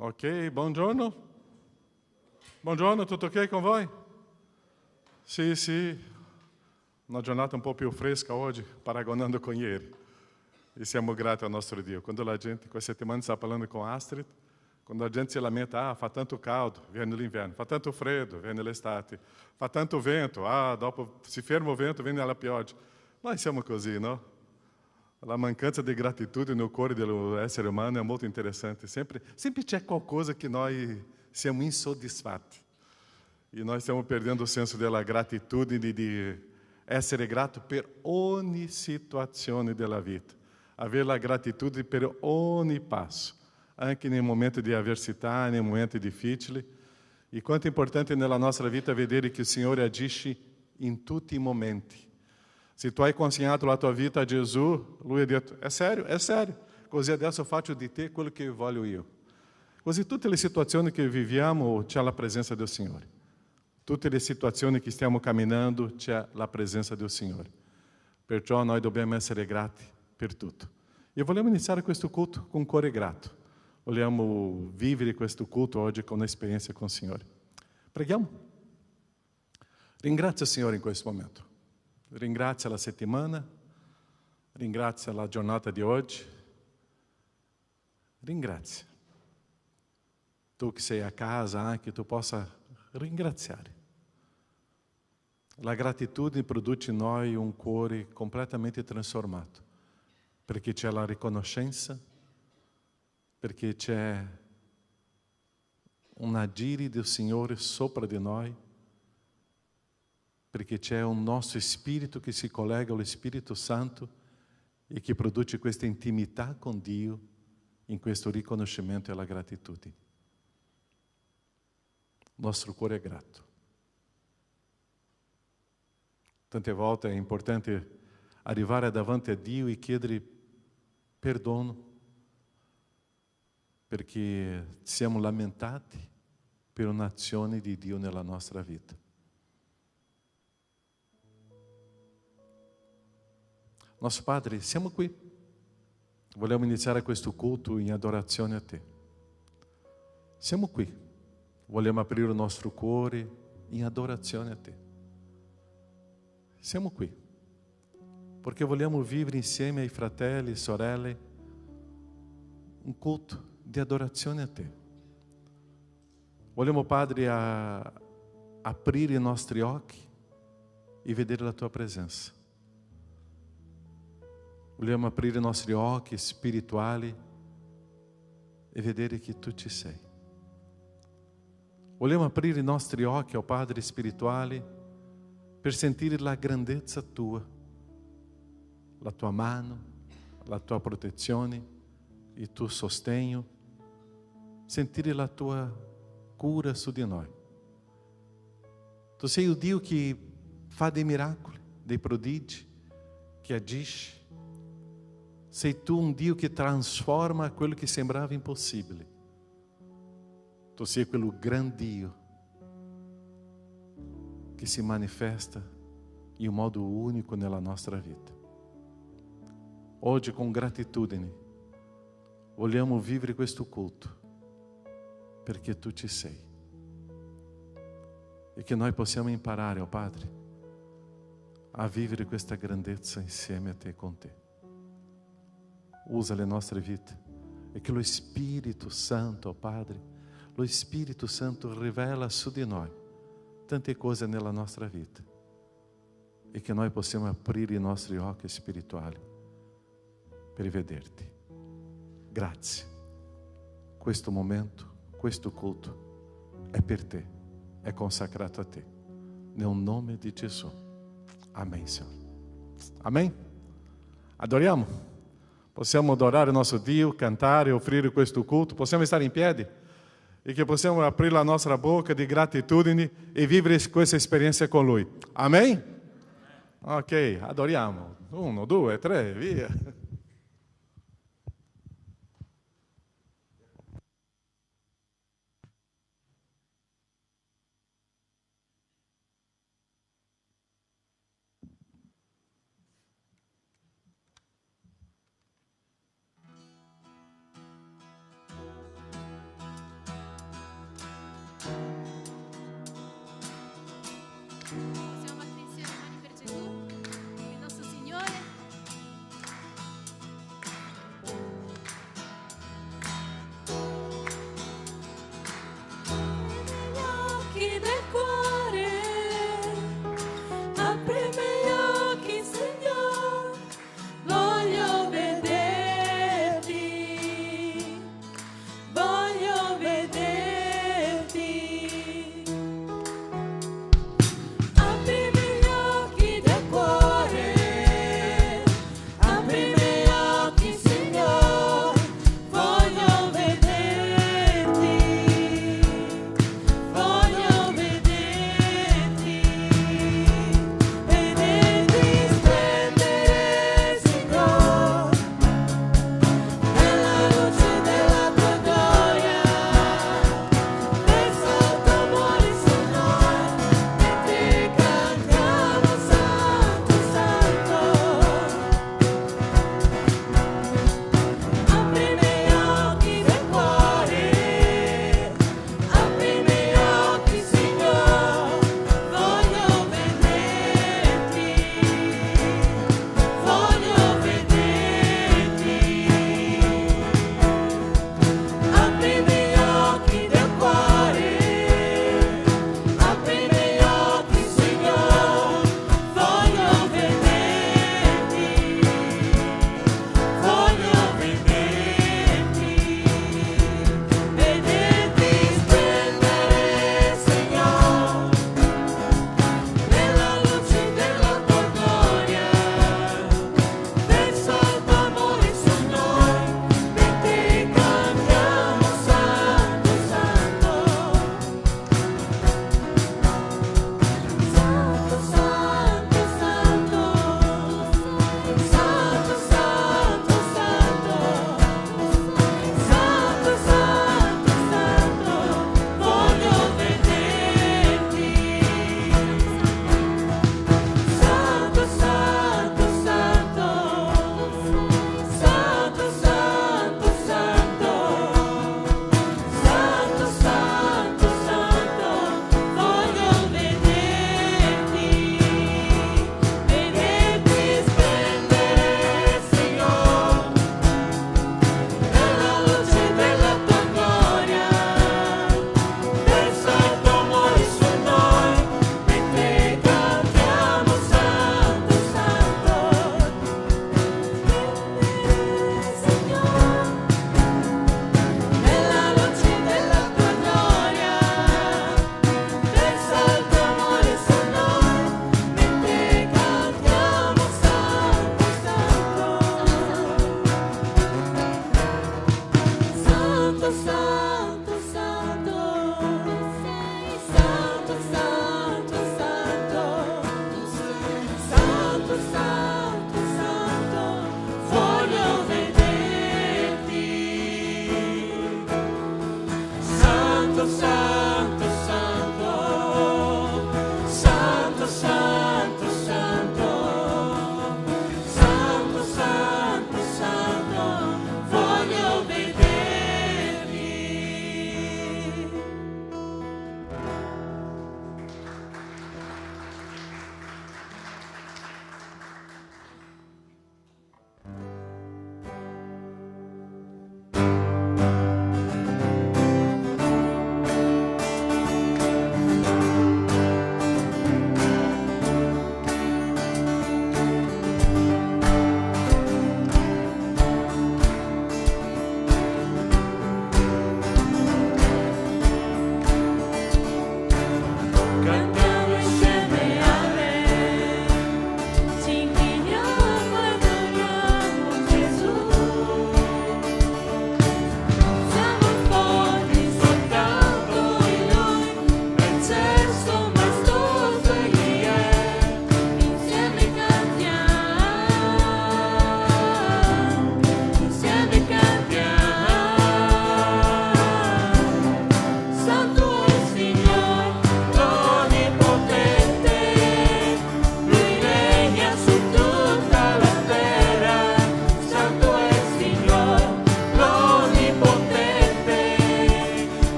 Ok, buongiorno. Buongiorno, tutto ok con voi? Sì, una giornata un po' più fresca oggi, paragonando con ieri. E siamo grati al nostro Dio. Quando la gente, questa settimana stava parlando com Astrid, quando a gente se lamenta, fa tanto caldo, viene l'inverno, fa tanto freddo, viene l'estate, fa tanto vento, dopo si ferma o vento, viene la pioggia. Nós siamo così, no? A mancanza di gratitudine no cuore dell'essere umano è molto interessante. Sempre c'è qualcosa che noi siamo insoddisfatti. E nós stiamo perdendo o senso della gratitudine di essere grato per ogni situazione della vita. Avere la gratitudine per ogni passo, anche nei momenti di avversità, nei momenti difficili. E quanto è importante nella nostra vita vedere che il Signore agisce in tutti i momenti. Se tu hai consegnato la tua vita a Gesù, Lui ha detto, è sério, così adesso faccio di te quello che voglio io. Così tutte le situazioni che viviamo c'è la presenza del Signore. Tutte le situazioni che stiamo camminando c'è la presenza del Signore. Perciò noi dobbiamo essere grati per tutto. E vogliamo iniziare questo culto con cuore grato. Vogliamo vivere questo culto oggi con un'esperienza con il Signore. Preghiamo. Ringrazio il Signore in questo momento. Ringrazia la settimana, ringrazia la giornata di oggi, ringrazia. Tu che sei a casa, anche tu possa ringraziare. La gratitudine produce in noi un cuore completamente trasformato, perché c'è la riconoscenza, perché c'è un agire del Signore sopra di noi, perché c'è un nostro spirito che si collega allo Spirito Santo e che produce questa intimità con Dio in questo riconoscimento e la gratitudine. Nostro cuore è grato. Tante volte è importante arrivare davanti a Dio e chiedere perdono perché siamo lamentati per un'azione di Dio nella nostra vita. Nosso Padre, siamo qui. Vogliamo iniziare questo culto in adorazione a Te. Siamo qui. Vogliamo aprire il nostro cuore in adorazione a Te. Siamo qui. Perché vogliamo vivere insieme ai fratelli e sorelle un culto di adorazione a Te. Vogliamo, Padre, aprire i nostri occhi e vedere la Tua presenza. Vogliamo aprire i nostri occhi spirituali e vedere che Tu ci sei. Vogliamo aprire i nostri occhi, ó Padre spirituali, per sentire la grandezza Tua, la Tua mano, la Tua protezione, il Tuo sostegno, sentire la Tua cura su di noi. Tu sei il Dio che fa dei miracoli, dei prodigi, che agisce. Sei Tu um Dio che transforma quello che sembrava impossibile. Tu sei quello grande Dio che si manifesta in un modo unico nella nostra vita. Oggi, com gratitudine, vogliamo vivere questo culto perché Tu ci sei. E che noi possiamo imparare, ó Padre, a vivere questa grandezza insieme a Te e con Te. Usa le nostre vite e che lo Spirito Santo, ó Padre, lo Spirito Santo rivela su di noi tante cose nella nostra vita e che noi possiamo aprire i nostri occhi spirituali per vederti. Grazie. Questo momento, questo culto è per Te, è consacrato a Te. Nel nome di Gesù. Amém, Senhor. Amém? Adoriamo? Possiamo adorare il nostro Dio, cantare, offrire questo culto. Possiamo stare in piedi e che possiamo aprire la nostra bocca di gratitudine e vivere questa esperienza con Lui. Amém? Ok, adoriamo. 1, 2, 3, via.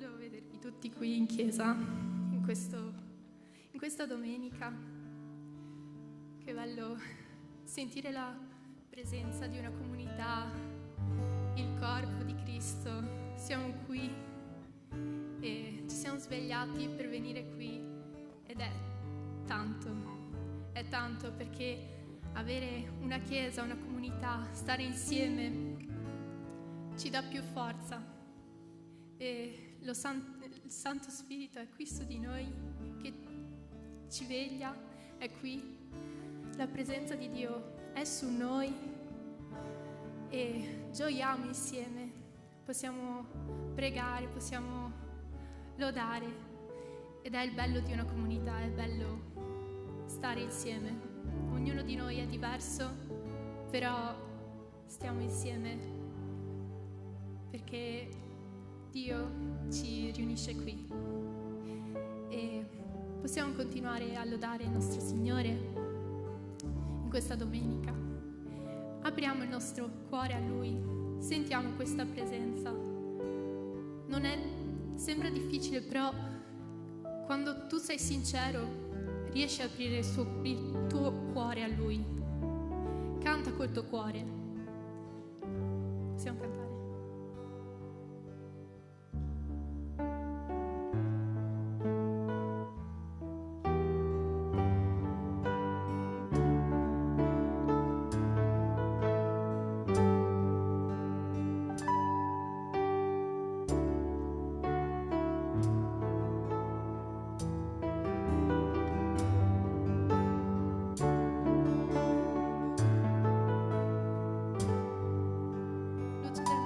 bello vedervi tutti qui in chiesa, in questa domenica. Che bello sentire la presenza di una comunità, il corpo di Cristo. Siamo qui e ci siamo svegliati per venire qui ed è tanto perché avere una chiesa, una comunità, stare insieme ci dà più forza e il Santo Spirito è qui su di noi che ci veglia, è qui, la presenza di Dio è su noi e gioiamo insieme, possiamo pregare, possiamo lodare ed è il bello di una comunità, è bello stare insieme. Ognuno di noi è diverso, però stiamo insieme perché Dio ci riunisce qui e possiamo continuare a lodare il nostro Signore in questa domenica. Apriamo il nostro cuore a Lui, sentiamo questa presenza. Sembra difficile, però quando tu sei sincero riesci a aprire il tuo cuore a Lui. Canta col tuo cuore. Possiamo cantare. Luce del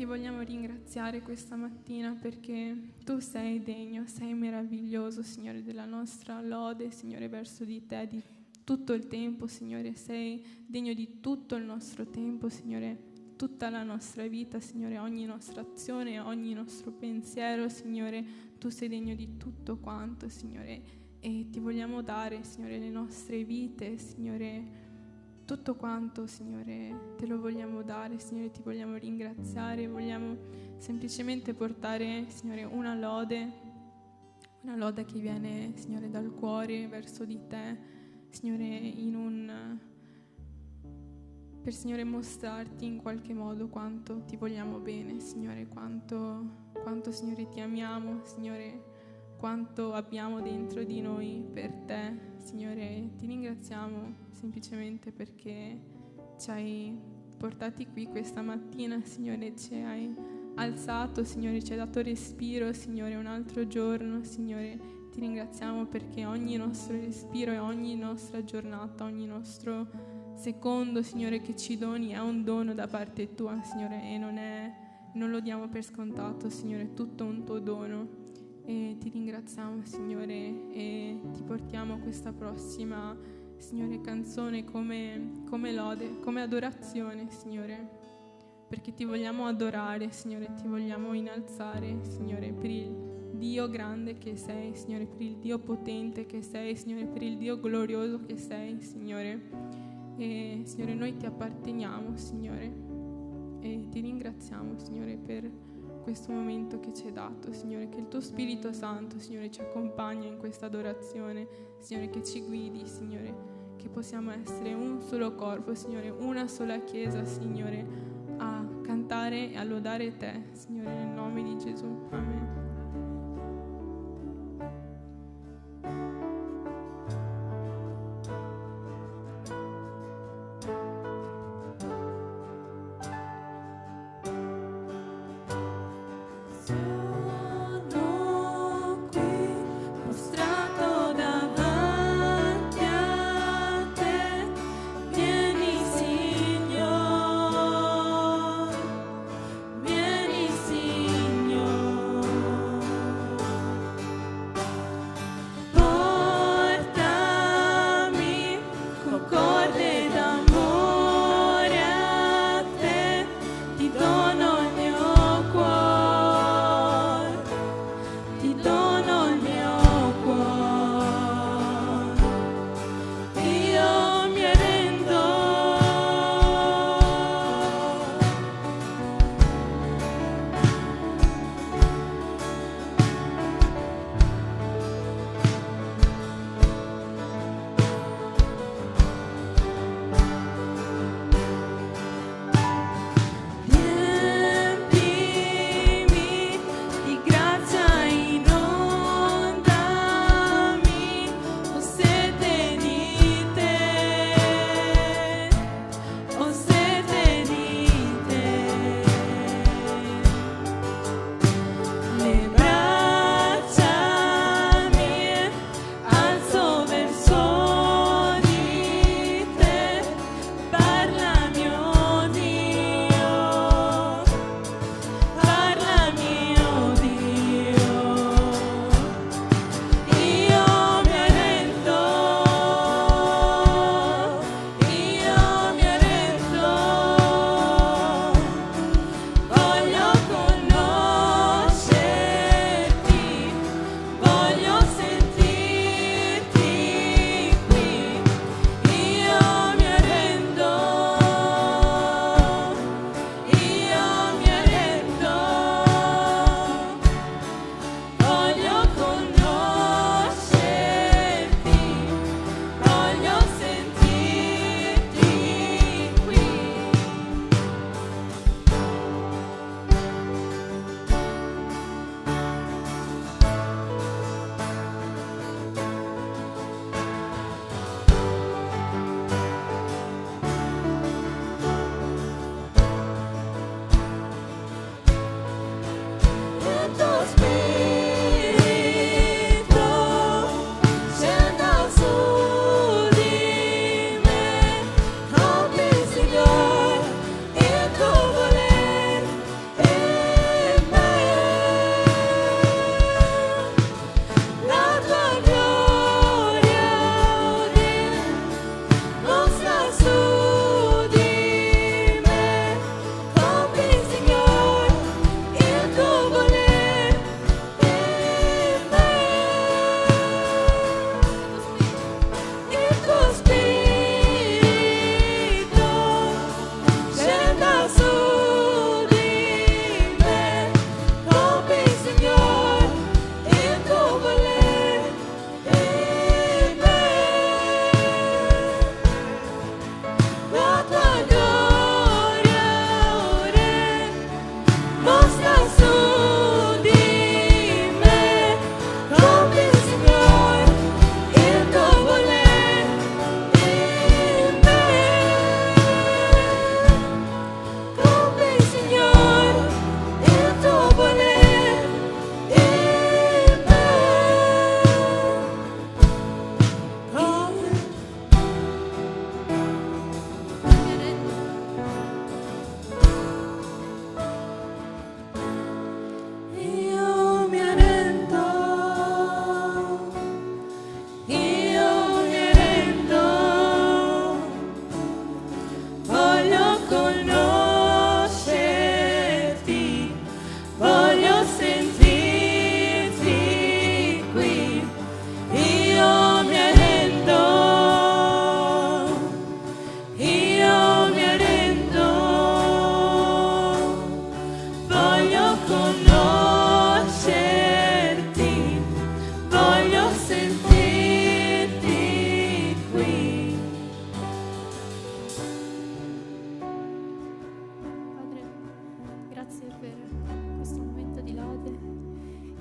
ti vogliamo ringraziare questa mattina perché Tu sei degno, sei meraviglioso, Signore, della nostra lode, Signore, verso di Te, di tutto il tempo, Signore. Sei degno di tutto il nostro tempo, Signore, tutta la nostra vita, Signore, ogni nostra azione, ogni nostro pensiero, Signore. Tu sei degno di tutto quanto, Signore, e Ti vogliamo dare, Signore, le nostre vite, Signore. Tutto quanto, Signore, Te lo vogliamo dare, Signore, Ti vogliamo ringraziare, vogliamo semplicemente portare, Signore, una lode che viene, Signore, dal cuore verso di Te, Signore, per, Signore, mostrarti in qualche modo quanto Ti vogliamo bene, Signore, quanto, Signore, Ti amiamo, Signore, quanto abbiamo dentro di noi per Te, Signore. Ti ringraziamo semplicemente perché ci hai portati qui questa mattina, Signore, ci hai alzato, Signore, ci hai dato respiro, Signore, un altro giorno, Signore. Ti ringraziamo perché ogni nostro respiro e ogni nostra giornata, ogni nostro secondo, Signore, che ci doni è un dono da parte Tua, Signore, e non lo diamo per scontato, Signore, è tutto un Tuo dono. E Ti ringraziamo, Signore, e Ti portiamo questa prossima, Signore, canzone come lode, come adorazione, Signore, perché Ti vogliamo adorare, Signore, Ti vogliamo innalzare, Signore, per il Dio grande che sei, Signore, per il Dio potente che sei, Signore, per il Dio glorioso che sei, Signore. E, Signore, noi Ti apparteniamo, Signore, e Ti ringraziamo, Signore, per questo momento che ci hai dato, Signore, che il Tuo Spirito Santo, Signore, ci accompagna in questa adorazione, Signore, che ci guidi, Signore, che possiamo essere un solo corpo, Signore, una sola chiesa, Signore, a cantare e a lodare Te, Signore, nel nome di Gesù. Amen. Vieni Signore,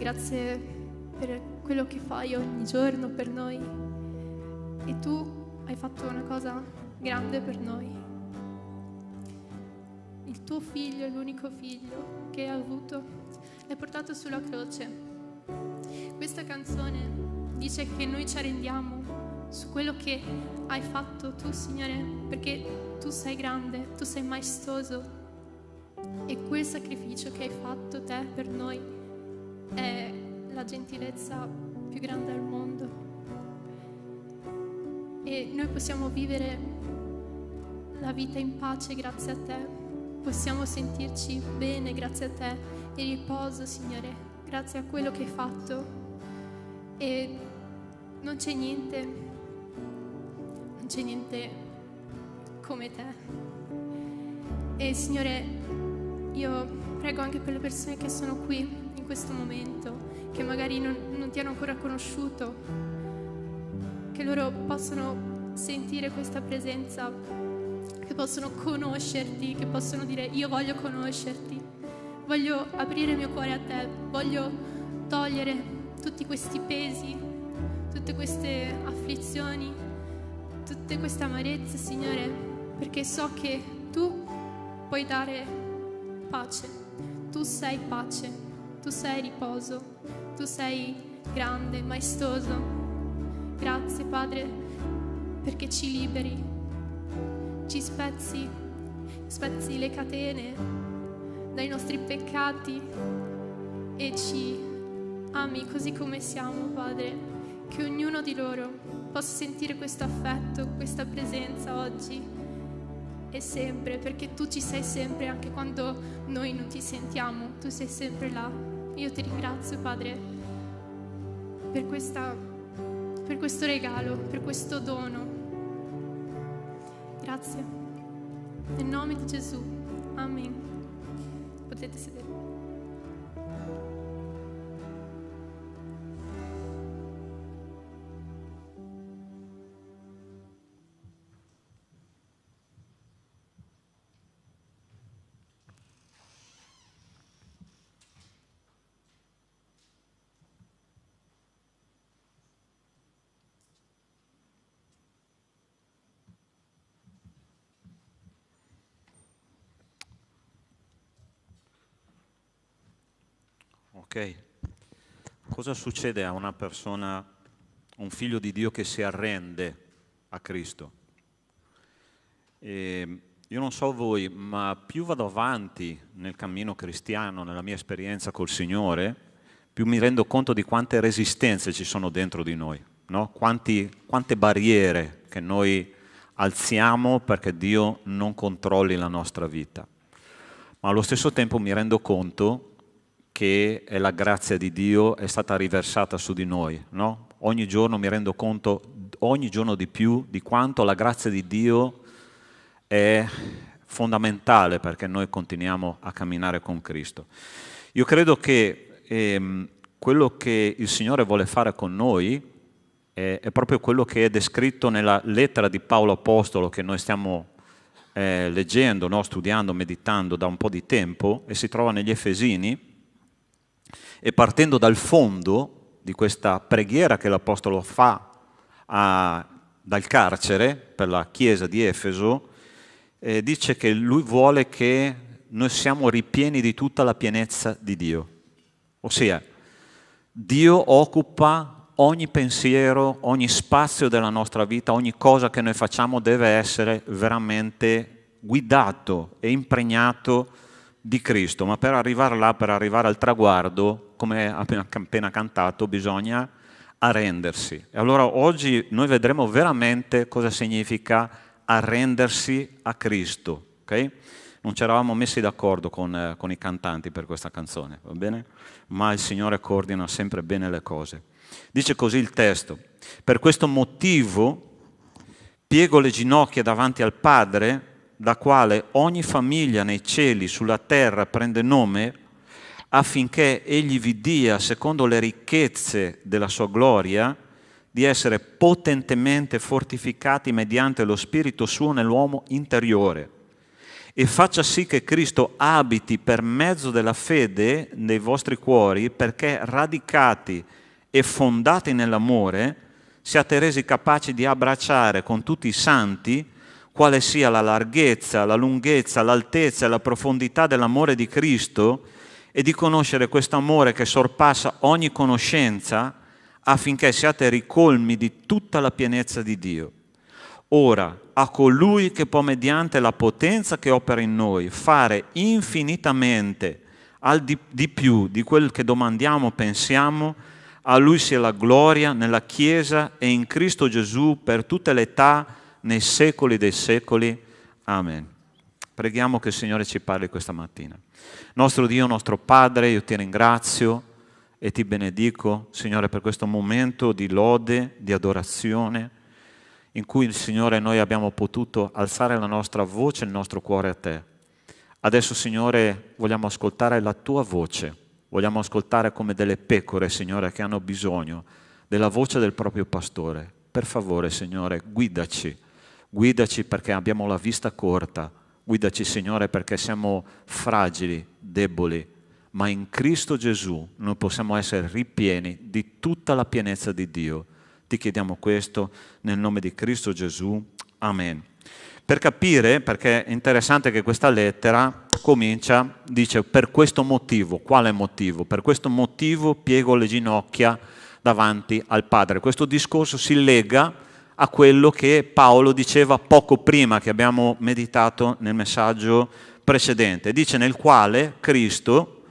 grazie per quello che fai ogni giorno per noi. E tu hai fatto una cosa grande per noi. Il tuo figlio, l'unico figlio che hai avuto, l'hai portato sulla croce. Questa canzone dice che noi ci arrendiamo su quello che hai fatto tu, Signore, perché tu sei grande, tu sei maestoso, e quel sacrificio che hai fatto te per noi è la gentilezza più grande al mondo. E noi possiamo vivere la vita in pace grazie a te, possiamo sentirci bene grazie a te, in riposo, Signore, grazie a quello che hai fatto. E non c'è niente come te. E Signore, io prego anche per le persone che sono qui in questo momento, che magari non ti hanno ancora conosciuto, che loro possano sentire questa presenza, che possono conoscerti, che possono dire: io voglio conoscerti, voglio aprire il mio cuore a te, voglio togliere tutti questi pesi, tutte queste afflizioni, tutte queste amarezze, Signore, perché so che tu puoi dare pace, tu sei pace, tu sei riposo, tu sei grande, maestoso. Grazie, Padre, perché ci liberi, ci spezzi le catene dai nostri peccati e ci ami così come siamo, Padre. Che ognuno di loro possa sentire questo affetto, questa presenza oggi e sempre, perché tu ci sei sempre, anche quando noi non ti sentiamo, tu sei sempre là. Io ti ringrazio, Padre, per questo regalo, per questo dono. Grazie. Nel nome di Gesù. Amen. Potete sedere. Ok, cosa succede a una persona, un figlio di Dio che si arrende a Cristo? Io non so voi, ma più vado avanti nel cammino cristiano, nella mia esperienza col Signore, più mi rendo conto di quante resistenze ci sono dentro di noi, no? Quante barriere che noi alziamo perché Dio non controlli la nostra vita. Ma allo stesso tempo mi rendo conto che la grazia di Dio è stata riversata su di noi, no? Ogni giorno mi rendo conto, ogni giorno di più, di quanto la grazia di Dio è fondamentale perché noi continuiamo a camminare con Cristo. Io credo che quello che il Signore vuole fare con noi è proprio quello che è descritto nella lettera di Paolo Apostolo che noi stiamo leggendo, no? Studiando, meditando da un po' di tempo, e si trova negli Efesini. E partendo dal fondo di questa preghiera che l'Apostolo fa dal carcere per la chiesa di Efeso, dice che lui vuole che noi siamo ripieni di tutta la pienezza di Dio. Ossia, Dio occupa ogni pensiero, ogni spazio della nostra vita, ogni cosa che noi facciamo deve essere veramente guidato e impregnato di Cristo, ma per arrivare là, per arrivare al traguardo, come abbiamo appena cantato, bisogna arrendersi. E allora oggi noi vedremo veramente cosa significa arrendersi a Cristo, ok? Non ci eravamo messi d'accordo con i cantanti per questa canzone, va bene? Ma il Signore coordina sempre bene le cose. Dice così il testo: per questo motivo piego le ginocchia davanti al Padre, da quale ogni famiglia nei cieli, sulla terra prende nome, affinché Egli vi dia, secondo le ricchezze della sua gloria, di essere potentemente fortificati mediante lo Spirito suo nell'uomo interiore, e faccia sì che Cristo abiti per mezzo della fede nei vostri cuori, perché radicati e fondati nell'amore siate resi capaci di abbracciare con tutti i santi quale sia la larghezza, la lunghezza, l'altezza e la profondità dell'amore di Cristo, e di conoscere questo amore che sorpassa ogni conoscenza, affinché siate ricolmi di tutta la pienezza di Dio. Ora, a colui che può, mediante la potenza che opera in noi, fare infinitamente di più di quel che domandiamo o pensiamo, a Lui sia la gloria nella Chiesa e in Cristo Gesù per tutte le età, nei secoli dei secoli. Amen. Preghiamo che il Signore ci parli questa mattina. Nostro Dio, nostro Padre, io ti ringrazio e ti benedico, Signore, per questo momento di lode, di adorazione, in cui, Signore, noi abbiamo potuto alzare la nostra voce e il nostro cuore a Te. Adesso, Signore, vogliamo ascoltare la Tua voce, vogliamo ascoltare come delle pecore, Signore, che hanno bisogno della voce del proprio pastore. Per favore, Signore, guidaci perché abbiamo la vista corta, guidaci, Signore, perché siamo fragili, deboli, ma in Cristo Gesù noi possiamo essere ripieni di tutta la pienezza di Dio. Ti chiediamo questo nel nome di Cristo Gesù. Amen. Per capire, perché è interessante che questa lettera comincia, dice per questo motivo. Quale motivo? Per questo motivo piego le ginocchia davanti al Padre. Questo discorso si lega a quello che Paolo diceva poco prima, che abbiamo meditato nel messaggio precedente. Dice nel quale Cristo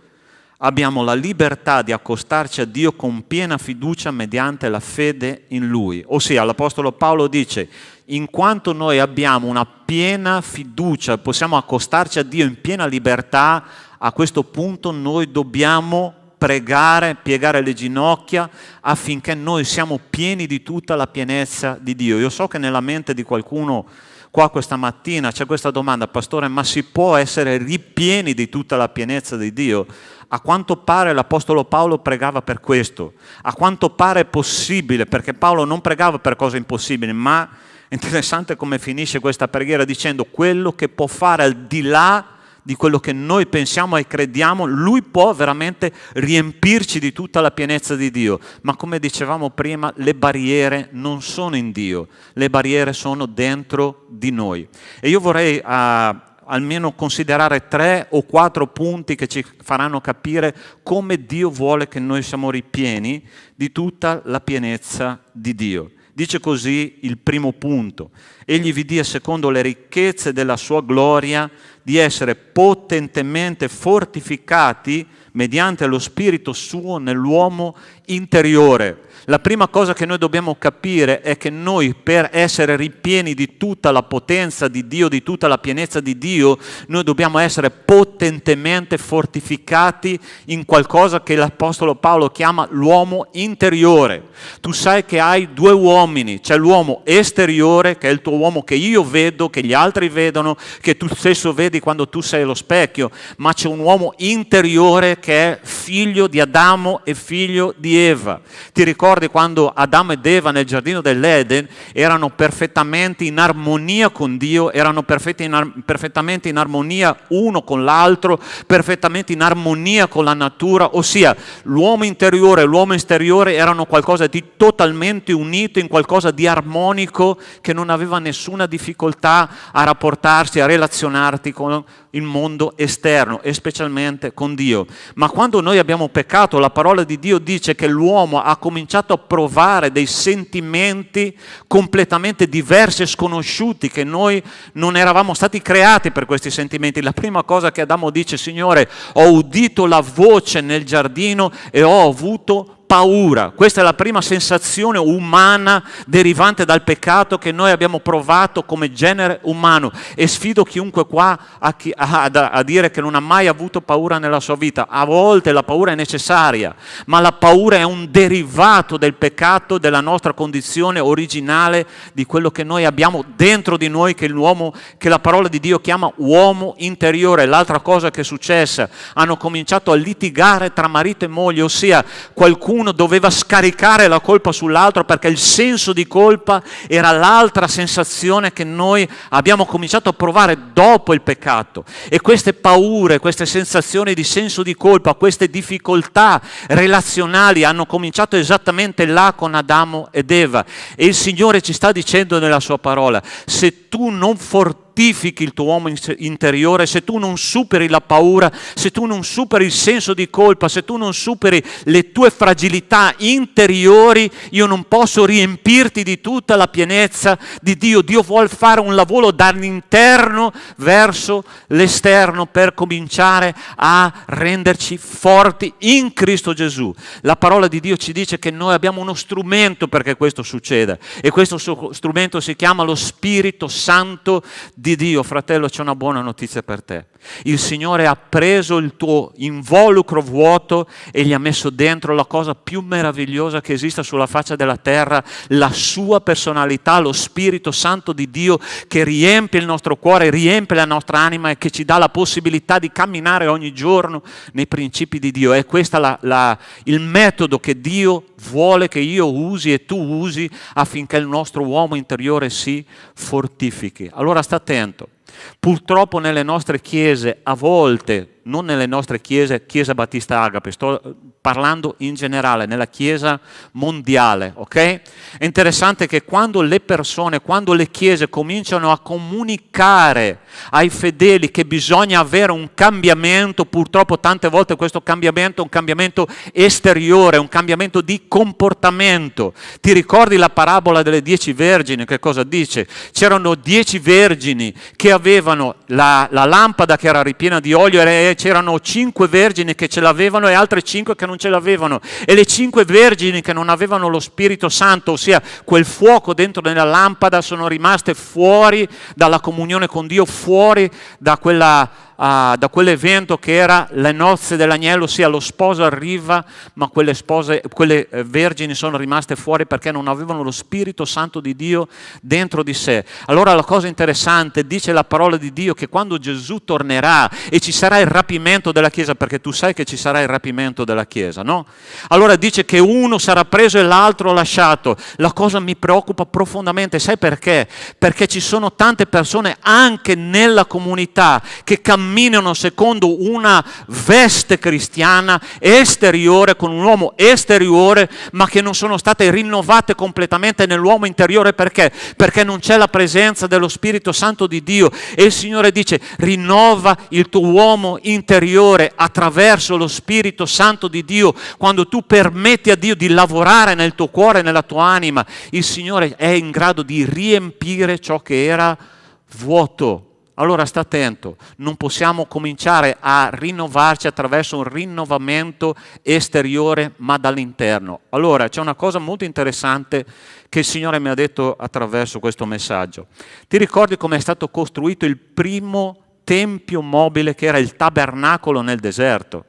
abbiamo la libertà di accostarci a Dio con piena fiducia mediante la fede in Lui. Ossia, l'Apostolo Paolo dice, in quanto noi abbiamo una piena fiducia, possiamo accostarci a Dio in piena libertà, a questo punto noi dobbiamo pregare, piegare le ginocchia affinché noi siamo pieni di tutta la pienezza di Dio. Io so che nella mente di qualcuno qua questa mattina c'è questa domanda, pastore, ma si può essere ripieni di tutta la pienezza di Dio? A quanto pare l'Apostolo Paolo pregava per questo, a quanto pare è possibile, perché Paolo non pregava per cose impossibili, ma è interessante come finisce questa preghiera dicendo quello che può fare al di là di quello che noi pensiamo e crediamo, Lui può veramente riempirci di tutta la pienezza di Dio. Ma come dicevamo prima, le barriere non sono in Dio, le barriere sono dentro di noi. E io vorrei almeno considerare 3 o 4 punti che ci faranno capire come Dio vuole che noi siamo ripieni di tutta la pienezza di Dio. Dice così il primo punto: Egli vi dia secondo le ricchezze della sua gloria di essere potentemente fortificati mediante lo Spirito suo nell'uomo interiore. La prima cosa che noi dobbiamo capire è che noi, per essere ripieni di tutta la potenza di Dio, di tutta la pienezza di Dio, noi dobbiamo essere potentemente fortificati in qualcosa che l'Apostolo Paolo chiama l'uomo interiore. Tu sai che hai 2 uomini, c'è l'uomo esteriore, che è il tuo uomo che io vedo, che gli altri vedono, che tu stesso vedi quando tu sei allo specchio, ma c'è un uomo interiore che è figlio di Adamo e figlio di Eva. Ti ricordi quando Adamo ed Eva nel giardino dell'Eden erano perfettamente in armonia con Dio, erano perfettamente in armonia uno con l'altro, perfettamente in armonia con la natura, ossia l'uomo interiore e l'uomo esteriore erano qualcosa di totalmente unito, in qualcosa di armonico, che non aveva nessuna difficoltà a rapportarsi, a relazionarsi con il mondo esterno e specialmente con Dio. Ma quando noi abbiamo peccato, la parola di Dio dice che l'uomo ha cominciato a provare dei sentimenti completamente diversi e sconosciuti, che noi non eravamo stati creati per questi sentimenti. La prima cosa che Adamo dice: Signore, ho udito la voce nel giardino e ho avuto paura. Questa è la prima sensazione umana derivante dal peccato che noi abbiamo provato come genere umano, e sfido chiunque qua a dire che non ha mai avuto paura nella sua vita. A volte la paura è necessaria, ma la paura è un derivato del peccato, della nostra condizione originale, di quello che noi abbiamo dentro di noi, che l'uomo, che la parola di Dio chiama uomo interiore. L'altra cosa che è successa, hanno cominciato a litigare tra marito e moglie, ossia qualcuno uno doveva scaricare la colpa sull'altro, perché il senso di colpa era l'altra sensazione che noi abbiamo cominciato a provare dopo il peccato. E queste paure, queste sensazioni di senso di colpa, queste difficoltà relazionali hanno cominciato esattamente là con Adamo ed Eva. E il Signore ci sta dicendo nella sua parola: se tu non fortifichi il tuo uomo interiore, se tu non superi la paura, se tu non superi il senso di colpa, se tu non superi le tue fragilità interiori, io non posso riempirti di tutta la pienezza di Dio. Dio vuole fare un lavoro dall'interno verso l'esterno per cominciare a renderci forti in Cristo Gesù. La parola di Dio ci dice che noi abbiamo uno strumento perché questo succeda, e questo strumento si chiama lo Spirito Santo di Dio. Fratello, c'è una buona notizia per te. Il Signore ha preso il tuo involucro vuoto e gli ha messo dentro la cosa più meravigliosa che esista sulla faccia della terra, la sua personalità, lo Spirito Santo di Dio, che riempie il nostro cuore, riempie la nostra anima e che ci dà la possibilità di camminare ogni giorno nei principi di Dio. È questo il metodo che Dio vuole che io usi e tu usi affinché il nostro uomo interiore si fortifichi. Allora sta attento. Purtroppo nelle nostre chiese, a volte, non nelle nostre chiese, Chiesa Battista Agape, sto parlando in generale, nella Chiesa mondiale, ok? È interessante che quando le persone, quando le chiese cominciano a comunicare ai fedeli che bisogna avere un cambiamento, purtroppo tante volte questo cambiamento è un cambiamento esteriore, un cambiamento di comportamento. Ti ricordi la parabola delle 10 vergini? Che cosa dice? C'erano 10 vergini che avevano la lampada che era ripiena di olio, e c'erano 5 vergini che ce l'avevano e altre 5 che non ce l'avevano, e le 5 vergini che non avevano lo Spirito Santo, ossia quel fuoco dentro nella lampada, sono rimaste fuori dalla comunione con Dio, fuori da quell'evento che era le nozze dell'agnello, ossia lo sposo arriva, ma quelle vergini sono rimaste fuori perché non avevano lo Spirito Santo di Dio dentro di sé. Allora la cosa interessante, dice la parola di Dio, che quando Gesù tornerà e ci sarà il rapimento della Chiesa, perché tu sai che ci sarà il rapimento della Chiesa, no? Allora dice che uno sarà preso e l'altro lasciato. La cosa mi preoccupa profondamente, sai perché? Perché ci sono tante persone anche nella comunità che camminano secondo una veste cristiana esteriore, con un uomo esteriore, ma che non sono state rinnovate completamente nell'uomo interiore. Perché? Perché non c'è la presenza dello Spirito Santo di Dio. E il Signore dice: rinnova il tuo uomo interiore attraverso lo Spirito Santo di Dio. Quando tu permetti a Dio di lavorare nel tuo cuore e nella tua anima, il Signore è in grado di riempire ciò che era vuoto. Allora sta attento, non possiamo cominciare a rinnovarci attraverso un rinnovamento esteriore, ma dall'interno. Allora c'è una cosa molto interessante che il Signore mi ha detto attraverso questo messaggio. Ti ricordi come è stato costruito il primo tempio mobile, che era il tabernacolo nel deserto?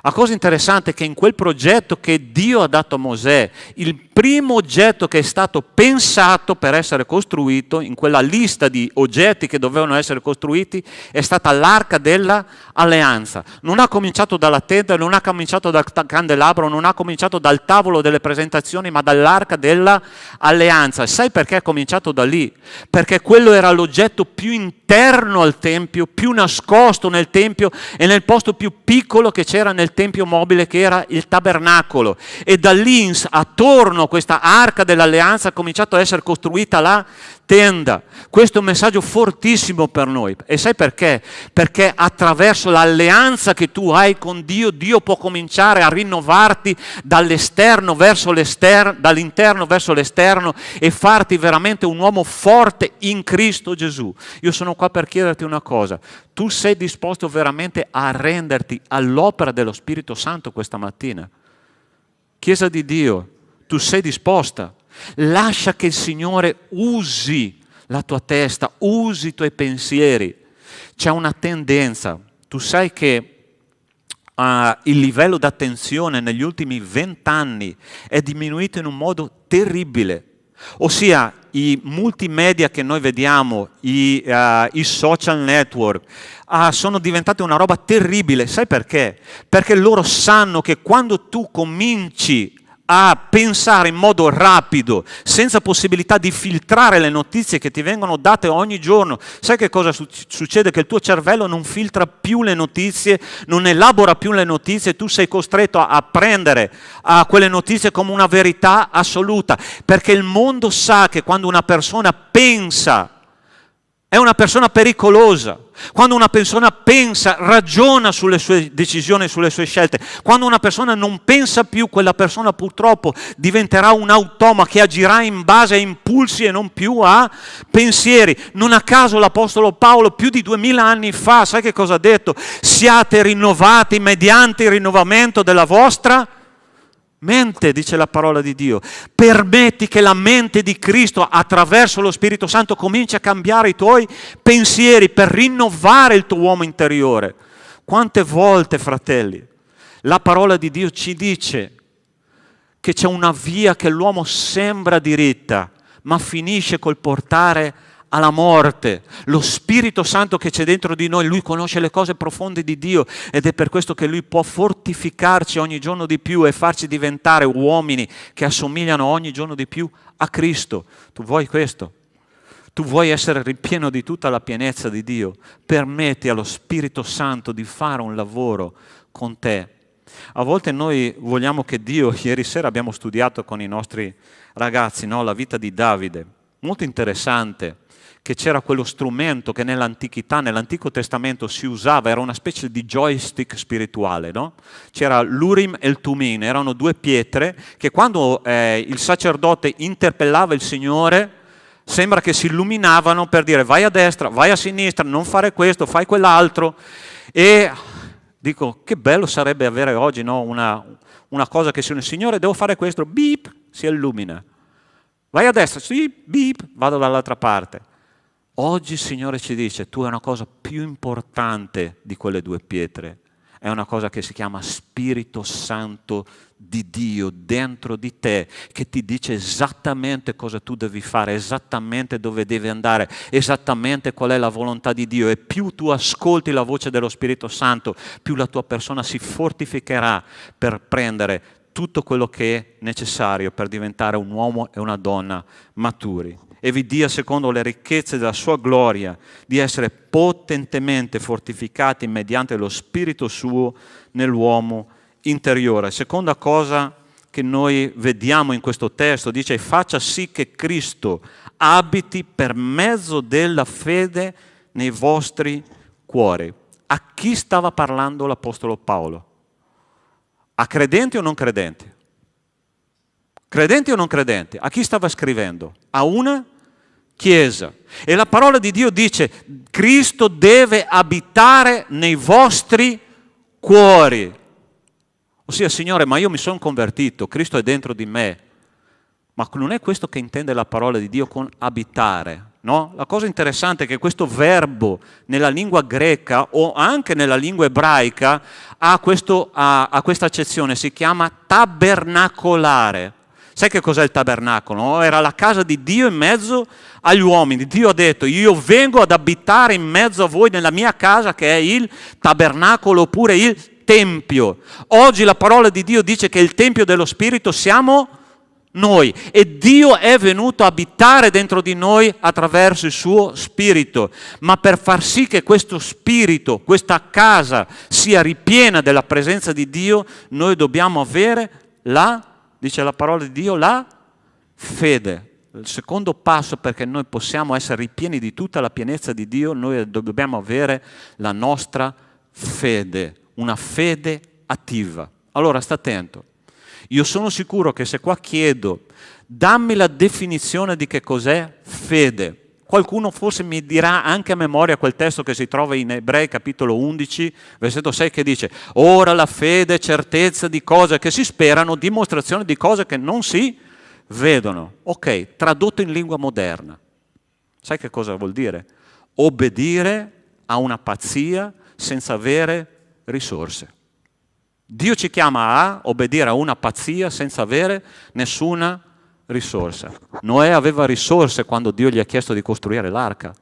La cosa interessante è che in quel progetto che Dio ha dato a Mosè, il primo oggetto che è stato pensato per essere costruito, in quella lista di oggetti che dovevano essere costruiti, è stata l'arca dell'alleanza. Non ha cominciato dalla tenda, non ha cominciato dal candelabro, non ha cominciato dal tavolo delle presentazioni, ma dall'arca dell'alleanza. Sai perché è cominciato da lì? Perché quello era l'oggetto più interno al Tempio, più nascosto nel Tempio e nel posto più piccolo che c'era nel Tempio mobile, che era il tabernacolo. E da lì attorno a questa arca dell'alleanza ha cominciato a essere costruita la tenda. Questo è un messaggio fortissimo per noi. E sai perché? Perché attraverso l'alleanza che tu hai con Dio, Dio può cominciare a rinnovarti dall'esterno verso l'esterno, dall'interno verso l'esterno, e farti veramente un uomo forte in Cristo Gesù. Io sono qua per chiederti una cosa: tu sei disposto veramente a renderti all'opera dello Spirito Santo questa mattina? Chiesa di Dio, tu sei disposta? Lascia che il Signore usi la tua testa, usi i tuoi pensieri. C'è una tendenza, tu sai che il livello d'attenzione negli ultimi 20 anni è diminuito in un modo terribile. Ossia, i multimedia che noi vediamo, i social network, sono diventati una roba terribile. Sai perché? Perché loro sanno che quando tu cominci a pensare in modo rapido, senza possibilità di filtrare le notizie che ti vengono date ogni giorno. Sai che cosa succede? Che il tuo cervello non filtra più le notizie, non elabora più le notizie, tu sei costretto a prendere quelle notizie come una verità assoluta, perché il mondo sa che quando una persona pensa è una persona pericolosa. Quando una persona pensa, ragiona sulle sue decisioni, sulle sue scelte. Quando una persona non pensa più, quella persona purtroppo diventerà un automa che agirà in base a impulsi e non più a pensieri. Non a caso l'Apostolo Paolo più di 2000 anni fa, sai che cosa ha detto? Siate rinnovati mediante il rinnovamento della vostra mente, dice la parola di Dio. Permetti che la mente di Cristo attraverso lo Spirito Santo cominci a cambiare i tuoi pensieri per rinnovare il tuo uomo interiore. Quante volte, fratelli, la parola di Dio ci dice che c'è una via che l'uomo sembra diritta, ma finisce col portare alla morte. Lo Spirito Santo che c'è dentro di noi, Lui conosce le cose profonde di Dio ed è per questo che Lui può fortificarci ogni giorno di più e farci diventare uomini che assomigliano ogni giorno di più a Cristo. Tu vuoi questo? Tu vuoi essere ripieno di tutta la pienezza di Dio? Permetti allo Spirito Santo di fare un lavoro con te. A volte noi vogliamo che Dio, ieri sera abbiamo studiato con i nostri ragazzi, no, la vita di Davide, molto interessante, che c'era quello strumento che nell'antichità, nell'Antico Testamento si usava, era una specie di joystick spirituale, no? C'era l'Urim e il Tumim, erano due pietre che quando il sacerdote interpellava il Signore, sembra che si illuminavano per dire vai a destra, vai a sinistra, non fare questo, fai quell'altro. E dico, che bello sarebbe avere oggi, no? una cosa che se il Signore devo fare questo, beep, si illumina. Vai a destra, sì, beep, vado dall'altra parte. Oggi il Signore ci dice, tu hai una cosa più importante di quelle due pietre, è una cosa che si chiama Spirito Santo di Dio dentro di te, che ti dice esattamente cosa tu devi fare, esattamente dove devi andare, esattamente qual è la volontà di Dio. E più tu ascolti la voce dello Spirito Santo, più la tua persona si fortificherà per prendere tutto quello che è necessario per diventare un uomo e una donna maturi. E vi dia, secondo le ricchezze della sua gloria, di essere potentemente fortificati mediante lo Spirito suo nell'uomo interiore. Seconda cosa che noi vediamo in questo testo, dice faccia sì che Cristo abiti per mezzo della fede nei vostri cuori. A chi stava parlando l'Apostolo Paolo? A credenti o non credenti? Credenti o non credenti? A chi stava scrivendo? A una chiesa. E la parola di Dio dice, Cristo deve abitare nei vostri cuori. Ossia, Signore, ma io mi sono convertito, Cristo è dentro di me. Ma non è questo che intende la parola di Dio con abitare, no? La cosa interessante è che questo verbo nella lingua greca o anche nella lingua ebraica ha questa accezione, si chiama tabernacolare. Sai che cos'è il tabernacolo? Era la casa di Dio in mezzo agli uomini. Dio ha detto, io vengo ad abitare in mezzo a voi nella mia casa che è il tabernacolo oppure il tempio. Oggi la parola di Dio dice che il tempio dello Spirito siamo noi e Dio è venuto a abitare dentro di noi attraverso il suo Spirito. Ma per far sì che questo Spirito, questa casa sia ripiena della presenza di Dio, noi dobbiamo avere dice la parola di Dio, la fede. Il secondo passo perché noi possiamo essere ripieni di tutta la pienezza di Dio, noi dobbiamo avere la nostra fede, una fede attiva. Allora, sta attento. Io sono sicuro che se qua chiedo, dammi la definizione di che cos'è fede, qualcuno forse mi dirà anche a memoria quel testo che si trova in Ebrei capitolo 11, versetto 6 che dice ora la fede è certezza di cose che si sperano, dimostrazione di cose che non si vedono. Ok, tradotto in lingua moderna. Sai che cosa vuol dire? Obbedire a una pazzia senza avere risorse. Dio ci chiama a obbedire a una pazzia senza avere nessuna risorsa. Noè aveva risorse quando Dio gli ha chiesto di costruire l'arca.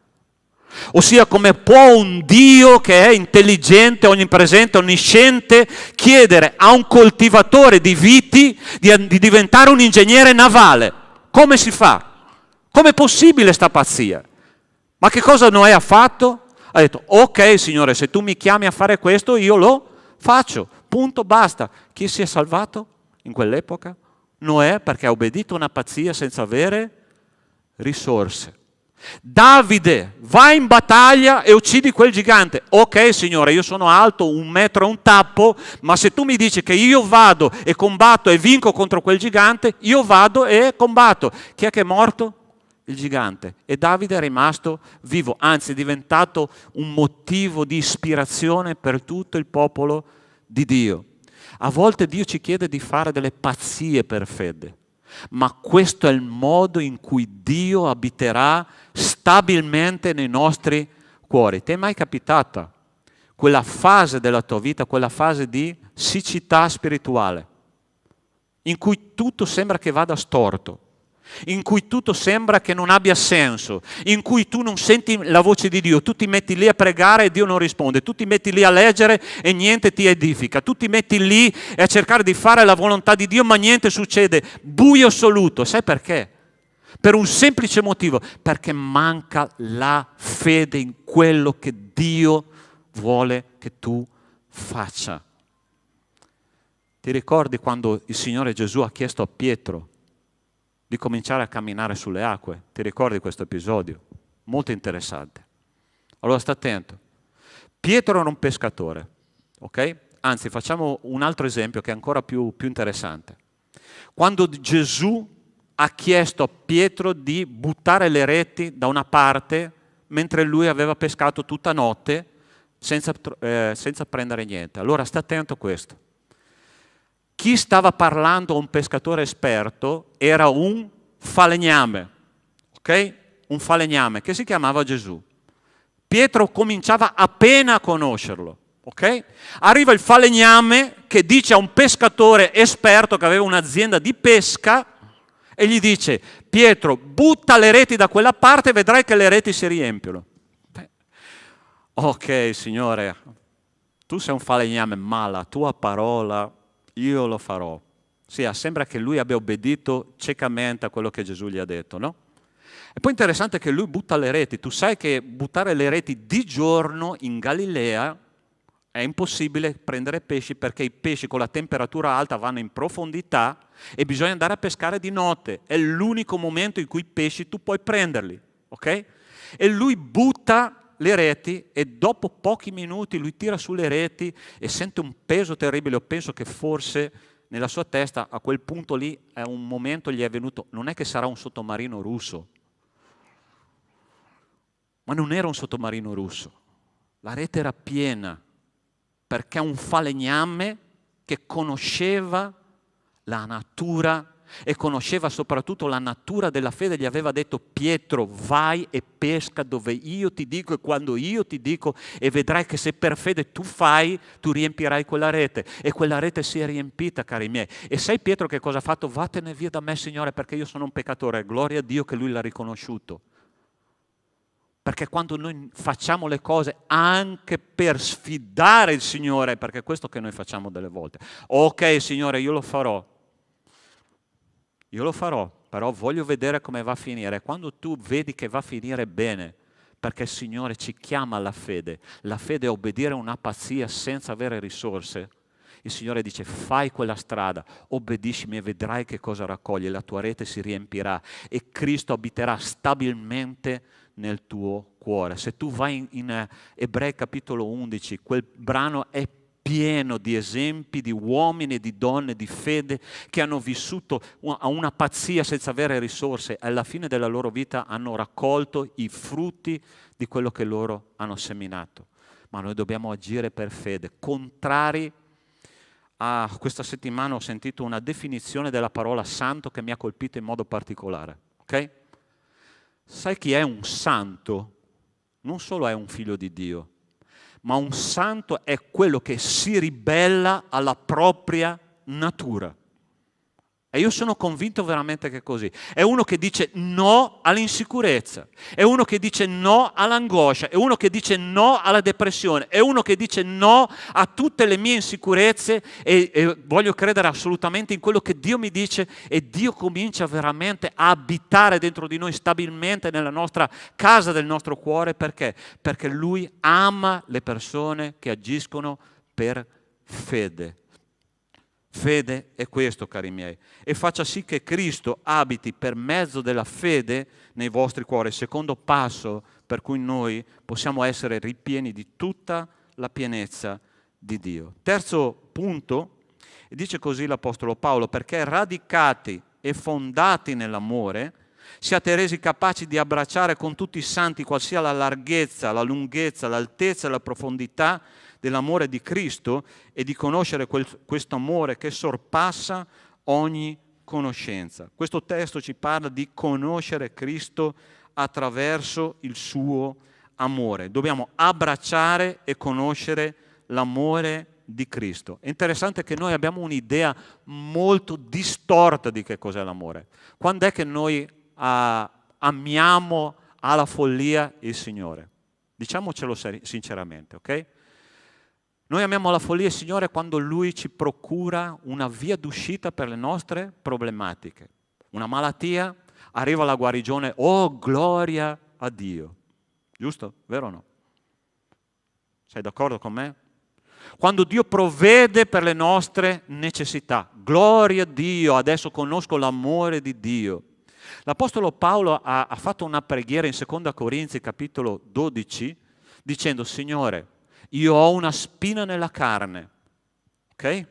Ossia, come può un Dio che è intelligente, onnipresente, onnisciente, chiedere a un coltivatore di viti di diventare un ingegnere navale? Come si fa? Com'è possibile sta pazzia? Ma che cosa Noè ha fatto? Ha detto, ok Signore, se tu mi chiami a fare questo, io lo faccio. Punto, basta. Chi si è salvato in quell'epoca? Noè, perché ha obbedito a una pazzia senza avere risorse. Davide, vai in battaglia e uccidi quel gigante. Ok Signore, io sono alto 1 metro e un tappo, ma se tu mi dici che io vado e combatto e vinco contro quel gigante, io vado e combatto. Chi è che è morto? Il gigante. E Davide è rimasto vivo, anzi è diventato un motivo di ispirazione per tutto il popolo di Dio. A volte Dio ci chiede di fare delle pazzie per fede, ma questo è il modo in cui Dio abiterà stabilmente nei nostri cuori. Ti è mai capitata quella fase della tua vita, quella fase di siccità spirituale, in cui tutto sembra che vada storto, in cui tutto sembra che non abbia senso, in cui tu non senti la voce di Dio, tu ti metti lì a pregare e Dio non risponde, tu ti metti lì a leggere e niente ti edifica, tu ti metti lì a cercare di fare la volontà di Dio ma niente succede, buio assoluto. Sai perché? Per un semplice motivo, perché manca la fede in quello che Dio vuole che tu faccia. Ti ricordi quando il Signore Gesù ha chiesto a Pietro di cominciare a camminare sulle acque? Ti ricordi questo episodio? Molto interessante. Allora sta attento. Pietro era un pescatore, ok? Anzi, facciamo un altro esempio che è ancora più interessante. Quando Gesù ha chiesto a Pietro di buttare le reti da una parte mentre lui aveva pescato tutta notte senza prendere niente. Allora sta attento a questo. Chi stava parlando a un pescatore esperto era un falegname, ok? Un falegname che si chiamava Gesù. Pietro cominciava appena a conoscerlo, ok? Arriva il falegname che dice a un pescatore esperto che aveva un'azienda di pesca e gli dice: Pietro, butta le reti da quella parte e vedrai che le reti si riempiono. Ok, Signore, tu sei un falegname, ma la tua parola io lo farò. Sì, sembra che lui abbia obbedito ciecamente a quello che Gesù gli ha detto, no? E poi interessante che lui butta le reti. Tu sai che buttare le reti di giorno in Galilea è impossibile prendere pesci, perché i pesci con la temperatura alta vanno in profondità e bisogna andare a pescare di notte. È l'unico momento in cui i pesci tu puoi prenderli, ok? E lui butta le reti e dopo pochi minuti lui tira sulle reti e sente un peso terribile. Io penso che forse nella sua testa a quel punto lì a un momento gli è venuto: non è che sarà un sottomarino russo? Ma non era un sottomarino russo, la rete era piena, perché un falegname che conosceva la natura e conosceva soprattutto la natura della fede gli aveva detto: Pietro, vai e pesca dove io ti dico e quando io ti dico, e vedrai che se per fede tu fai, tu riempirai quella rete. E quella rete si è riempita, cari miei. E sai Pietro che cosa ha fatto? Vattene via da me, Signore, perché io sono un peccatore. Gloria a Dio che lui l'ha riconosciuto. Perché quando noi facciamo le cose anche per sfidare il Signore, perché è questo che noi facciamo delle volte. Ok, Signore, io lo farò, però voglio vedere come va a finire. Quando tu vedi che va a finire bene, perché il Signore ci chiama alla fede, la fede è obbedire a una pazzia senza avere risorse. Il Signore dice: fai quella strada, obbediscimi e vedrai che cosa raccogli, la tua rete si riempirà e Cristo abiterà stabilmente nel tuo cuore. Se tu vai in Ebrei capitolo 11, quel brano è pieno di esempi di uomini e di donne di fede che hanno vissuto a una pazzia senza avere risorse e alla fine della loro vita hanno raccolto i frutti di quello che loro hanno seminato. Ma noi dobbiamo agire per fede. Contrari a questa settimana ho sentito una definizione della parola santo che mi ha colpito in modo particolare, ok? Sai chi è un santo? Non solo è un figlio di Dio, ma un santo è quello che si ribella alla propria natura. E io sono convinto veramente che è così. È uno che dice no all'insicurezza, è uno che dice no all'angoscia, è uno che dice no alla depressione, è uno che dice no a tutte le mie insicurezze e voglio credere assolutamente in quello che Dio mi dice e Dio comincia veramente a abitare dentro di noi stabilmente nella nostra casa del nostro cuore. Perché? Perché Lui ama le persone che agiscono per fede. Fede è questo, cari miei, e faccia sì che Cristo abiti per mezzo della fede nei vostri cuori, secondo passo per cui noi possiamo essere ripieni di tutta la pienezza di Dio. Terzo punto, dice così l'Apostolo Paolo: perché radicati e fondati nell'amore, siate resi capaci di abbracciare con tutti i santi qual sia la larghezza, la lunghezza, l'altezza e la profondità dell'amore di Cristo e di conoscere questo amore che sorpassa ogni conoscenza. Questo testo ci parla di conoscere Cristo attraverso il suo amore. Dobbiamo abbracciare e conoscere l'amore di Cristo. È interessante che noi abbiamo un'idea molto distorta di che cos'è l'amore. Quando è che noi amiamo alla follia il Signore? Diciamocelo sinceramente, ok? Noi amiamo alla follia il Signore quando Lui ci procura una via d'uscita per le nostre problematiche. Una malattia, arriva la guarigione, oh gloria a Dio. Giusto? Vero o no? Sei d'accordo con me? Quando Dio provvede per le nostre necessità, gloria a Dio, adesso conosco l'amore di Dio. L'Apostolo Paolo ha fatto una preghiera in 2 Corinzi capitolo 12 dicendo: Signore, io ho una spina nella carne, ok?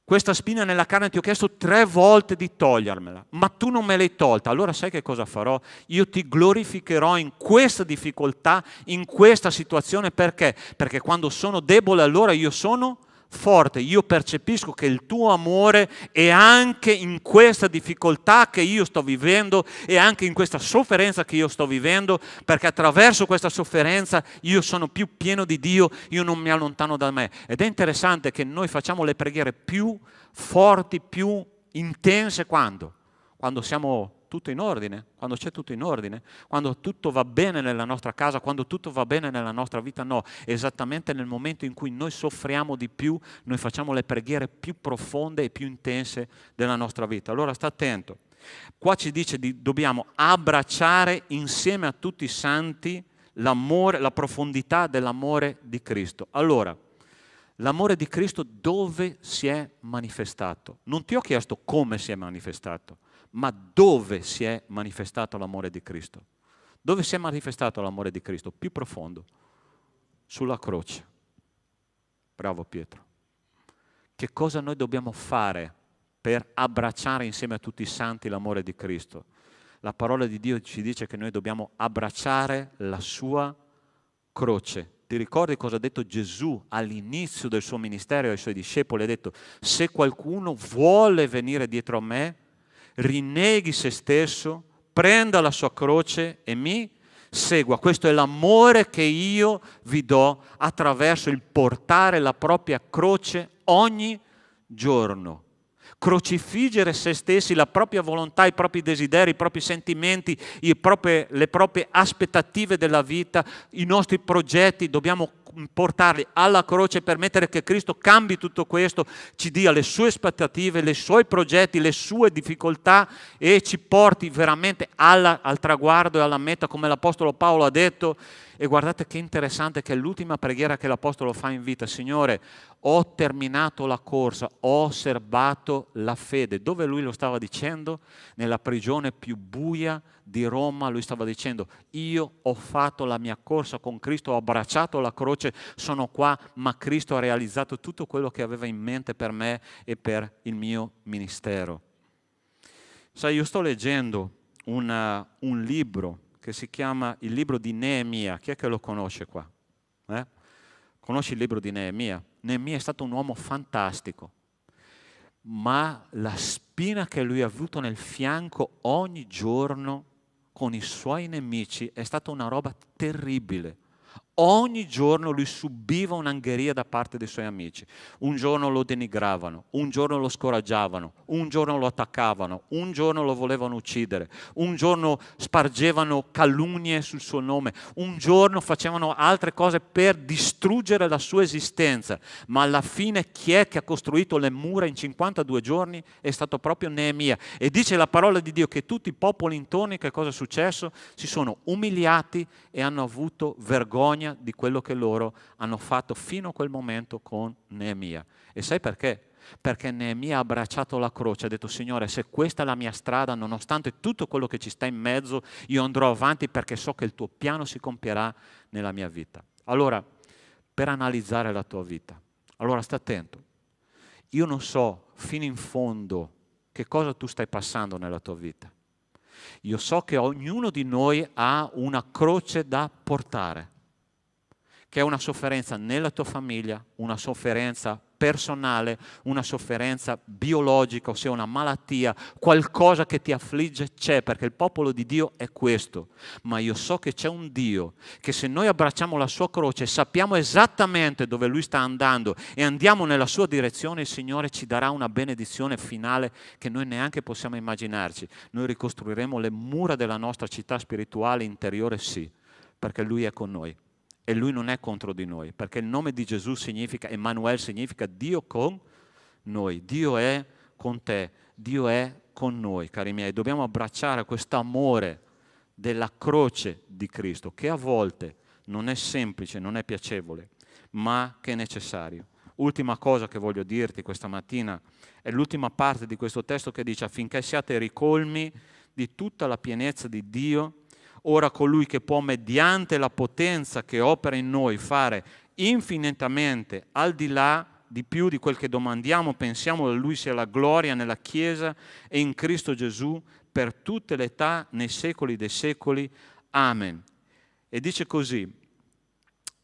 Questa spina nella carne ti ho chiesto 3 volte di togliermela, ma tu non me l'hai tolta. Allora sai che cosa farò? Io ti glorificherò in questa difficoltà, in questa situazione. Perché? Perché quando sono debole allora io sono forte. Io percepisco che il tuo amore è anche in questa difficoltà che io sto vivendo e anche in questa sofferenza che io sto vivendo, perché attraverso questa sofferenza io sono più pieno di Dio, io non mi allontano da me. Ed è interessante che noi facciamo le preghiere più forti, più intense quando siamo tutto in ordine, quando c'è tutto in ordine, quando tutto va bene nella nostra casa, quando tutto va bene nella nostra vita. No, esattamente nel momento in cui noi soffriamo di più, noi facciamo le preghiere più profonde e più intense della nostra vita. Allora sta attento. Qua ci dice dobbiamo abbracciare insieme a tutti i santi l'amore, la profondità dell'amore di Cristo. Allora, l'amore di Cristo dove si è manifestato? Non ti ho chiesto come si è manifestato, ma dove si è manifestato l'amore di Cristo? Dove si è manifestato l'amore di Cristo? Più profondo, sulla croce. Bravo Pietro. Che cosa noi dobbiamo fare per abbracciare insieme a tutti i santi l'amore di Cristo? La parola di Dio ci dice che noi dobbiamo abbracciare la sua croce. Ti ricordi cosa ha detto Gesù all'inizio del suo ministero ai suoi discepoli? Ha detto: se qualcuno vuole venire dietro a me, rinneghi se stesso, prenda la sua croce e mi segua. Questo è l'amore che io vi do attraverso il portare la propria croce ogni giorno. Crocifiggere se stessi, la propria volontà, i propri desideri, i propri sentimenti, le proprie aspettative della vita, i nostri progetti, dobbiamo portarli alla croce, permettere che Cristo cambi tutto questo, ci dia le sue aspettative, i suoi progetti, le sue difficoltà e ci porti veramente al traguardo e alla meta, come l'Apostolo Paolo ha detto. E guardate che interessante che è l'ultima preghiera che l'Apostolo fa in vita: Signore, ho terminato la corsa, ho serbato la fede. Dove lui lo stava dicendo? Nella prigione più buia di Roma. Lui stava dicendo: io ho fatto la mia corsa con Cristo, ho abbracciato la croce, sono qua, ma Cristo ha realizzato tutto quello che aveva in mente per me e per il mio ministero. Sai, io sto leggendo un libro che si chiama il libro di Neemia. Chi è che lo conosce qua? Conosci il libro di Neemia? Neemia è stato un uomo fantastico, ma la spina che lui ha avuto nel fianco ogni giorno con i suoi nemici è stata una roba terribile. Ogni giorno lui subiva un'angheria da parte dei suoi amici. Un giorno lo denigravano, un giorno lo scoraggiavano, un giorno lo attaccavano, un giorno lo volevano uccidere, un giorno spargevano calunnie sul suo nome, un giorno facevano altre cose per distruggere la sua esistenza. Ma alla fine chi è che ha costruito le mura in 52 giorni? È stato proprio Neemia. E dice la parola di Dio che tutti i popoli intorno, che cosa è successo? Si sono umiliati e hanno avuto vergogna di quello che loro hanno fatto fino a quel momento con Neemia. E sai perché? Perché Neemia ha abbracciato la croce, ha detto: Signore, se questa è la mia strada, nonostante tutto quello che ci sta in mezzo, io andrò avanti perché so che il tuo piano si compierà nella mia vita. Allora, per analizzare la tua vita, allora sta attento. Io non so fino in fondo che cosa tu stai passando nella tua vita. Io so che ognuno di noi ha una croce da portare, che è una sofferenza nella tua famiglia, una sofferenza personale, una sofferenza biologica, ossia una malattia, qualcosa che ti affligge c'è, perché il popolo di Dio è questo. Ma io so che c'è un Dio che, se noi abbracciamo la sua croce, sappiamo esattamente dove Lui sta andando e andiamo nella sua direzione, il Signore ci darà una benedizione finale che noi neanche possiamo immaginarci. Noi ricostruiremo le mura della nostra città spirituale interiore, sì, perché Lui è con noi. E Lui non è contro di noi, perché il nome di Gesù significa, Emanuele significa Dio con noi. Dio è con te, Dio è con noi, cari miei. Dobbiamo abbracciare questo amore della croce di Cristo, che a volte non è semplice, non è piacevole, ma che è necessario. Ultima cosa che voglio dirti questa mattina è l'ultima parte di questo testo che dice: affinché siate ricolmi di tutta la pienezza di Dio. Ora colui che può, mediante la potenza che opera in noi, fare infinitamente al di là di più di quel che domandiamo, pensiamo, da Lui sia la gloria nella Chiesa e in Cristo Gesù per tutte le età, nei secoli dei secoli. Amen. E dice così: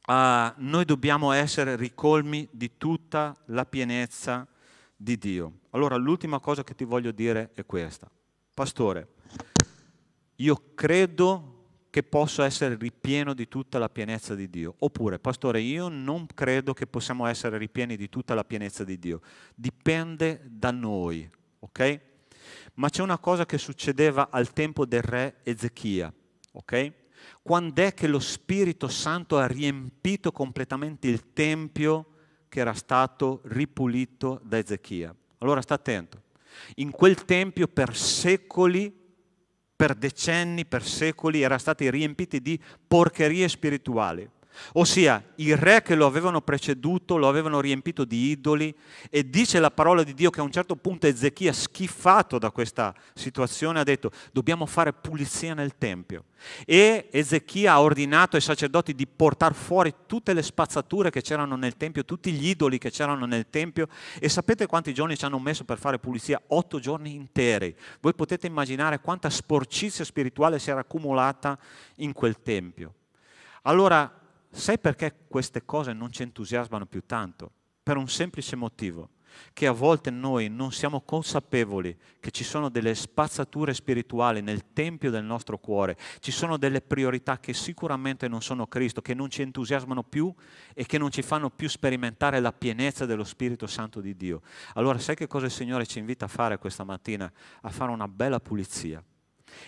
noi dobbiamo essere ricolmi di tutta la pienezza di Dio. Allora l'ultima cosa che ti voglio dire è questa: pastore, io credo che posso essere ripieno di tutta la pienezza di Dio. Oppure, pastore, io non credo che possiamo essere ripieni di tutta la pienezza di Dio. Dipende da noi, ok? Ma c'è una cosa che succedeva al tempo del re Ezechia, ok? Quando è che lo Spirito Santo ha riempito completamente il Tempio che era stato ripulito da Ezechia? Allora sta attento. In quel Tempio per secoli, per decenni, per secoli, era stati riempiti di porcherie spirituali. Ossia, i re che lo avevano preceduto lo avevano riempito di idoli, e dice la parola di Dio che a un certo punto Ezechia, schifato da questa situazione, ha detto: dobbiamo fare pulizia nel Tempio. E Ezechia ha ordinato ai sacerdoti di portare fuori tutte le spazzature che c'erano nel Tempio, tutti gli idoli che c'erano nel Tempio. E sapete quanti giorni ci hanno messo per fare pulizia? 8 giorni interi. Voi potete immaginare quanta sporcizia spirituale si era accumulata in quel Tempio. Allora, sai perché queste cose non ci entusiasmano più tanto? Per un semplice motivo: che a volte noi non siamo consapevoli che ci sono delle spazzature spirituali nel tempio del nostro cuore, ci sono delle priorità che sicuramente non sono Cristo, che non ci entusiasmano più e che non ci fanno più sperimentare la pienezza dello Spirito Santo di Dio. Allora, sai che cosa il Signore ci invita a fare questa mattina? A fare una bella pulizia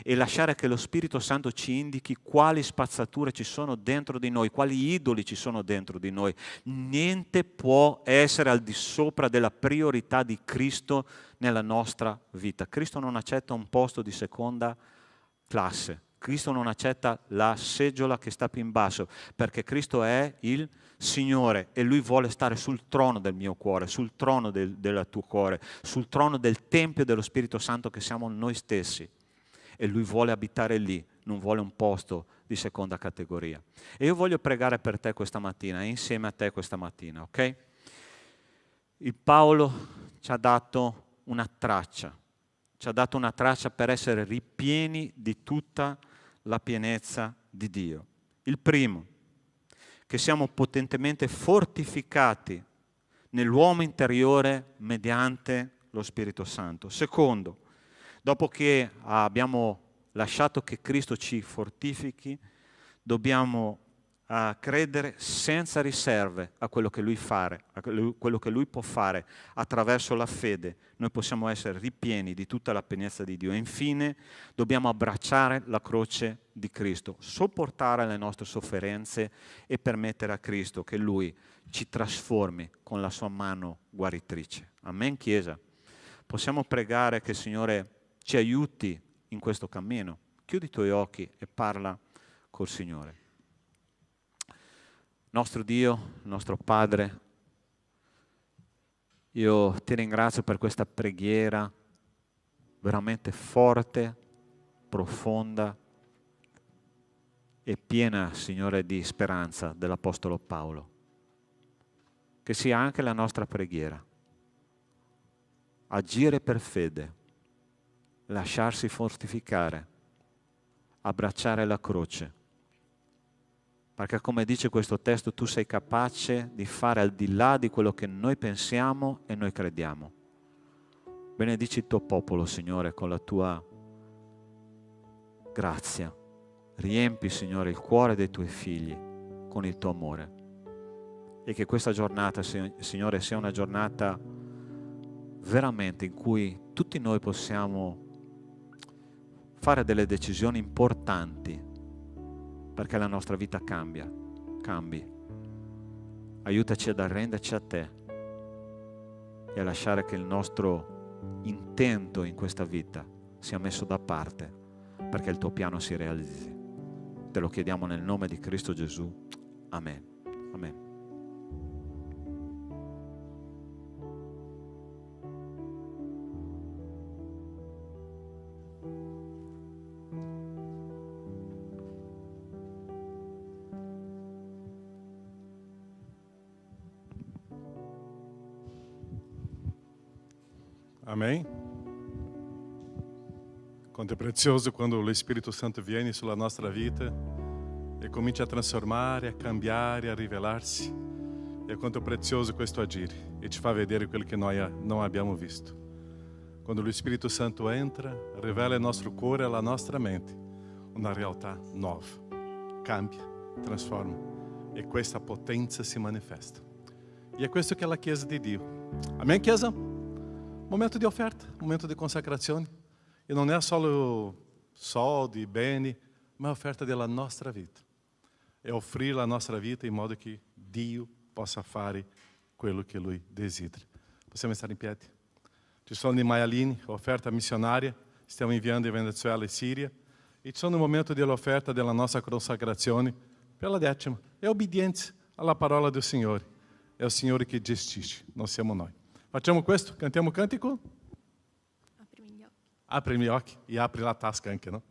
e lasciare che lo Spirito Santo ci indichi quali spazzature ci sono dentro di noi, quali idoli ci sono dentro di noi. Niente può essere al di sopra della priorità di Cristo nella nostra vita. Cristo non accetta un posto di seconda classe. Cristo non accetta la seggiola che sta più in basso, perché Cristo è il Signore e Lui vuole stare sul trono del mio cuore, sul trono del tuo cuore, sul trono del Tempio dello Spirito Santo che siamo noi stessi. E Lui vuole abitare lì, non vuole un posto di seconda categoria. E io voglio pregare per te questa mattina, insieme a te questa mattina, ok? Il Paolo ci ha dato una traccia per essere ripieni di tutta la pienezza di Dio. Il primo, che siamo potentemente fortificati nell'uomo interiore mediante lo Spirito Santo. Secondo, dopo che abbiamo lasciato che Cristo ci fortifichi, dobbiamo a credere senza riserve a quello che Lui quello che Lui può fare attraverso la fede, noi possiamo essere ripieni di tutta la pienezza di Dio. E infine dobbiamo abbracciare la croce di Cristo, sopportare le nostre sofferenze e permettere a Cristo che Lui ci trasformi con la sua mano guaritrice. Amen, Chiesa? Possiamo pregare che il Signore ci aiuti in questo cammino. Chiudi i tuoi occhi e parla col Signore. Nostro Dio, nostro Padre, io ti ringrazio per questa preghiera veramente forte, profonda e piena, Signore, di speranza dell'Apostolo Paolo. Che sia anche la nostra preghiera. Agire per fede, lasciarsi fortificare, abbracciare la croce. Perché come dice questo testo, tu sei capace di fare al di là di quello che noi pensiamo e noi crediamo. Benedici il tuo popolo, Signore, con la tua grazia. Riempi, Signore, il cuore dei tuoi figli con il tuo amore. E che questa giornata, Signore, sia una giornata veramente in cui tutti noi possiamo fare delle decisioni importanti perché la nostra vita cambi. Aiutaci ad arrenderci a te e a lasciare che il nostro intento in questa vita sia messo da parte perché il tuo piano si realizzi. Te lo chiediamo nel nome di Cristo Gesù. Amen. Amen. Amém? Quanto é precioso quando o Espírito Santo viene sulla nostra vita e comincia a trasformare, a cambiare, a rivelarsi. E quanto è prezioso questo agire e ci fa vedere quello che noi non abbiamo visto. Quando lo Spirito Santo entra, rivela il nostro cuore e la nostra mente una realtà nuova. Cambia, trasforma e questa potenza si manifesta. E è questo che è la Chiesa di Dio. Amém, Chiesa? Momento di offerta, momento di consacrazione. E non è solo soldi, beni, ma è offerta della nostra vita. È offrire la nostra vita in modo che Dio possa fare quello che Lui desidera. Possiamo stare in piedi? Ci sono i maialini, offerta missionaria, stiamo inviando in Venezuela e Siria. E ci sono il momento dell'offerta della nostra consacrazione per la 10ª. È obbedienza alla parola del Signore. È il Signore che gestisce, non siamo noi. Facciamo questo, cantiamo un cantico? Aprimi gli occhi. Apri gli occhi e apri la tasca anche, no?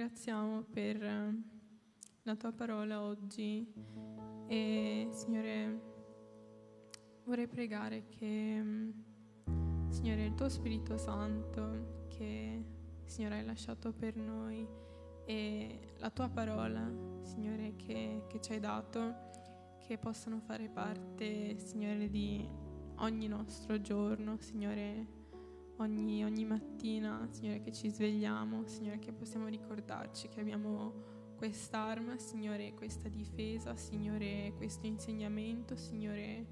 ringraziamo per la tua parola oggi e Signore vorrei pregare che Signore il tuo Spirito Santo che Signore hai lasciato per noi e la tua parola Signore che ci hai dato che possano fare parte Signore di ogni nostro giorno Signore ogni mattina Signore che ci svegliamo Signore che possiamo ricordarci che abbiamo quest'arma, Signore, questa difesa, Signore, questo insegnamento, Signore,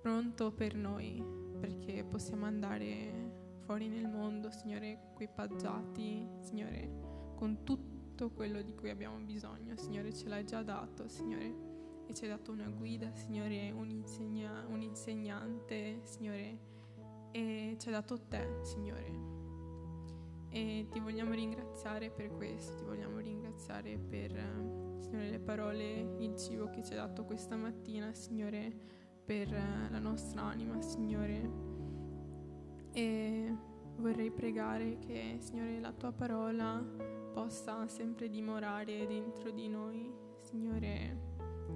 pronto per noi, perché possiamo andare fuori nel mondo, Signore, equipaggiati, Signore, con tutto quello di cui abbiamo bisogno, Signore, ce l'hai già dato, Signore, e ci hai dato una guida, Signore, un insegnante, Signore, e ci hai dato te, Signore. E ti vogliamo ringraziare per questo, ti vogliamo ringraziare per, Signore, le parole, il cibo che ci hai dato questa mattina, Signore, per la nostra anima, Signore. E vorrei pregare che, Signore, la tua parola possa sempre dimorare dentro di noi, Signore,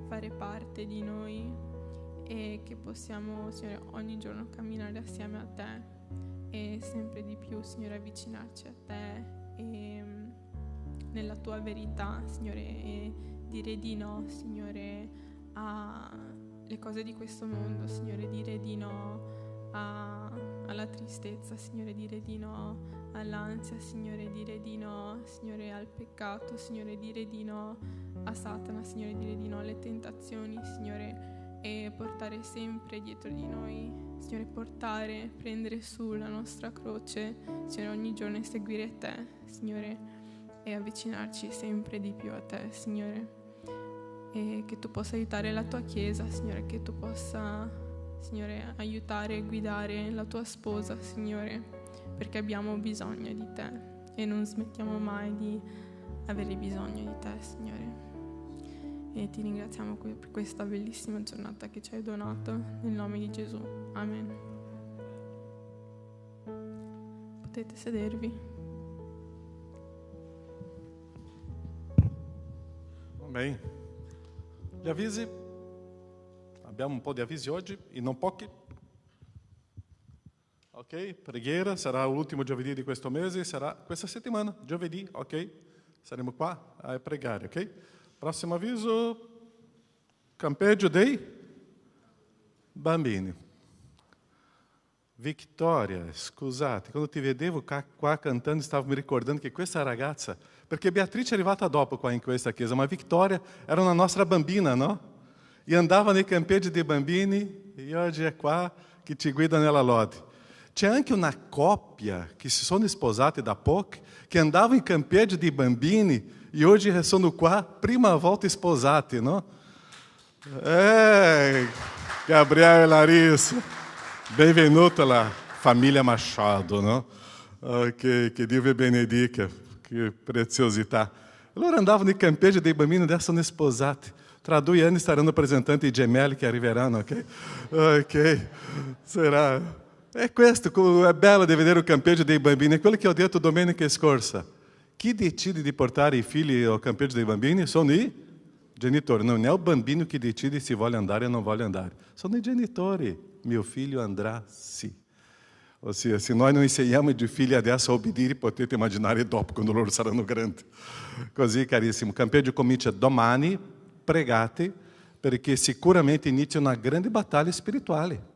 fare parte di noi e che possiamo, Signore, ogni giorno camminare assieme a te. E sempre di più, Signore, avvicinarci a te e nella tua verità, Signore, e dire di no, Signore, alle cose di questo mondo, Signore, dire di no alla tristezza, Signore, dire di no all'ansia, Signore, dire di no, Signore, al peccato, Signore, dire di no a Satana, Signore, dire di no alle tentazioni, Signore, e portare sempre dietro di noi, Signore, prendere su la nostra croce, Signore, ogni giorno e seguire te, Signore, e avvicinarci sempre di più a te, Signore, e che tu possa aiutare la tua Chiesa, Signore, che tu possa, Signore, aiutare e guidare la tua sposa, Signore, perché abbiamo bisogno di te e non smettiamo mai di avere bisogno di te, Signore. E ti ringraziamo per questa bellissima giornata che ci hai donato, nel nome di Gesù. Amen. Potete sedervi. Bem, gli avvisi, abbiamo un po' di avvisi oggi, e non pochi. Ok, preghiera, sarà l'ultimo giovedì di questo mese, sarà questa settimana, giovedì, ok? Saremo qua a pregare, ok? Prossimo avviso, campeggio dei bambini. Vittoria, scusate, quando ti vedevo qua cantando stavo mi ricordando che questa ragazza, perché Beatrice è arrivata dopo qua in questa chiesa, ma Vittoria era una nostra bambina, no? E andava nei campeggi dei bambini e oggi è qua che ti guida nella lode. C'è anche una coppia che si sono sposati da poco, che andavano in campeggio dei bambini e oggi sono qua, prima volta sposati, no? Gabriele e Larissa, benvenuta alla famiglia Machado, no? Che Dio vi benedica, che preziosità. Allora andavano nei campeggi dei bambini, adesso sono sposati. Tra 2 anni staranno presentando i gemelli che arriveranno, ok? Ok, sarà... questo, è bello di vedere il campeggio dei bambini, è quello che ho detto domenica scorsa. Chi decide di portare i figli al campeggio dei bambini sono i genitori, non è il bambino che decide se vuole andare o non vuole andare, sono i genitori. Mio figlio andrà sì. Ossia, se noi non insegniamo i figli adesso a obbedire, potete immaginare dopo, quando loro saranno grandi. Così, carissimo, il campeggio comincia domani, pregate, perché sicuramente inizia una grande battaglia spirituale.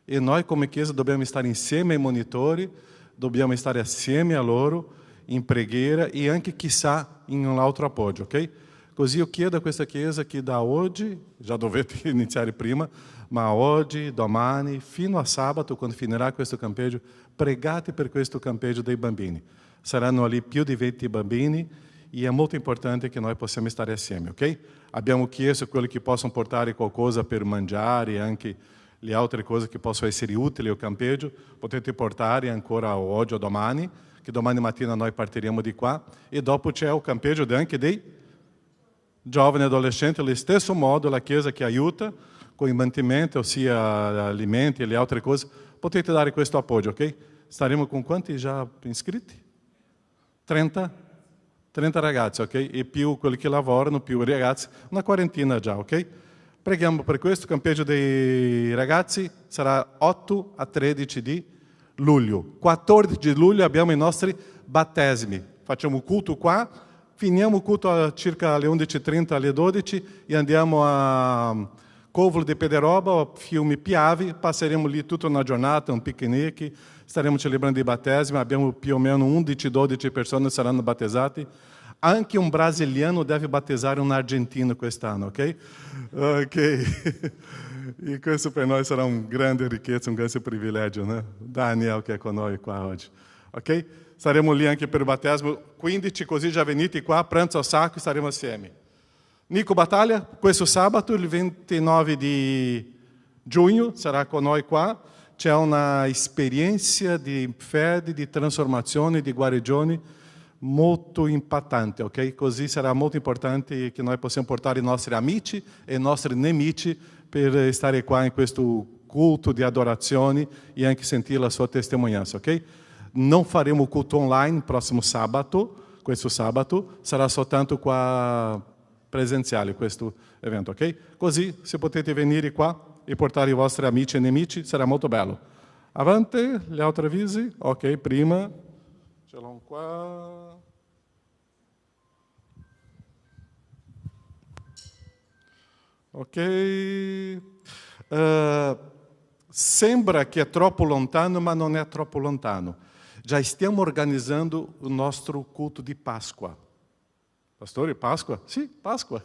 E noi come Chiesa dobbiamo stare insieme ai monitori, dobbiamo stare assieme a loro, in preghiera e anche chissà in un altro appoggio, ok? Così io chiedo a questa Chiesa che da oggi, già dovete iniziare prima, ma oggi, domani, fino a sabato, quando finirà questo campeggio, pregate per questo campeggio dei bambini. Saranno lì più di 20 bambini e è molto importante che noi possiamo stare assieme, ok? Abbiamo chiesto quelli che possono portare qualcosa per mangiare e anche le altre cose che possono essere utili al campeggio, potete portare ancora oggi o domani, che domani mattina noi partiremo di qua, e dopo c'è il campeggio anche dei giovani e adolescenti, allo stesso modo la Chiesa che aiuta con il mantenimento, ossia alimenti e le altre cose, potete dare questo appoggio, ok? Staremo con quanti già iscritti? 30? 30 ragazzi, ok? E più quelli che lavorano, più i ragazzi, una quarantina già, ok? Preghiamo per questo, il campeggio dei ragazzi sarà 8 a 13 di luglio. 14 di luglio abbiamo i nostri battesimi. Facciamo culto qua, finiamo il culto a circa alle 11:30, alle 12 e andiamo a Covolo di Pederoba, Fiume Piave, passeremo lì tutta una giornata, un piquenique, staremo celebrando i battesimi, abbiamo più o meno 11-12 persone saranno battezzate. Anche un brasiliano deve battezzare un argentino quest'anno, ok? Ok. E questo per noi sarà una grande ricchezza, un grande privilegio, né? Daniel che è con noi qua oggi, ok? Saremo lì anche per il battesimo, 15, così già venite qua, pranzo a sacco, staremo assieme. Nico Battaglia, questo sabato, il 29 di giugno, sarà con noi qua. C'è una esperienza di fede, di trasformazione, di guarigione molto impattante, ok? Così sarà molto importante che noi possiamo portare i nostri amici e i nostri nemici per stare qua in questo culto di adorazione e anche sentire la sua testimonianza, ok? Non faremo o culto online prossimo sabato, questo sabato, sarà soltanto qua presenziale questo evento, ok? Così, se potete venire qua e portare i vostri amici e nemici, sarà molto bello. Avanti, gli altri avvisi? Ok, prima, ce l'ho qua. Ok. Sembra che è troppo lontano, ma non è troppo lontano. Já stiamo organizzando o nostro culto di Páscoa. Pastore, Páscoa? Sì, Páscoa.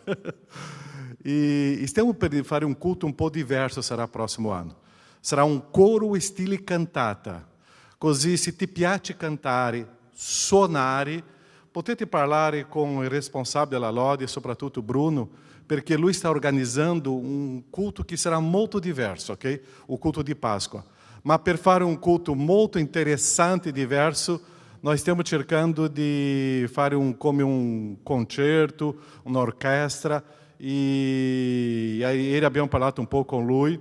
E stiamo per fare un culto un po' diverso, sarà prossimo anno. Sarà un coro stile cantata. Così, se ti piace cantare, suonare, potete parlare com il responsabile della Lode, soprattutto Bruno, perché lui sta organizzando un culto che sarà molto diverso, ok? O culto di Páscoa. Ma per fare un culto molto interessante e diverso, nós stiamo cercando di fare come un concerto, un'orchestra, e ieri abbiamo parlato un po' con lui,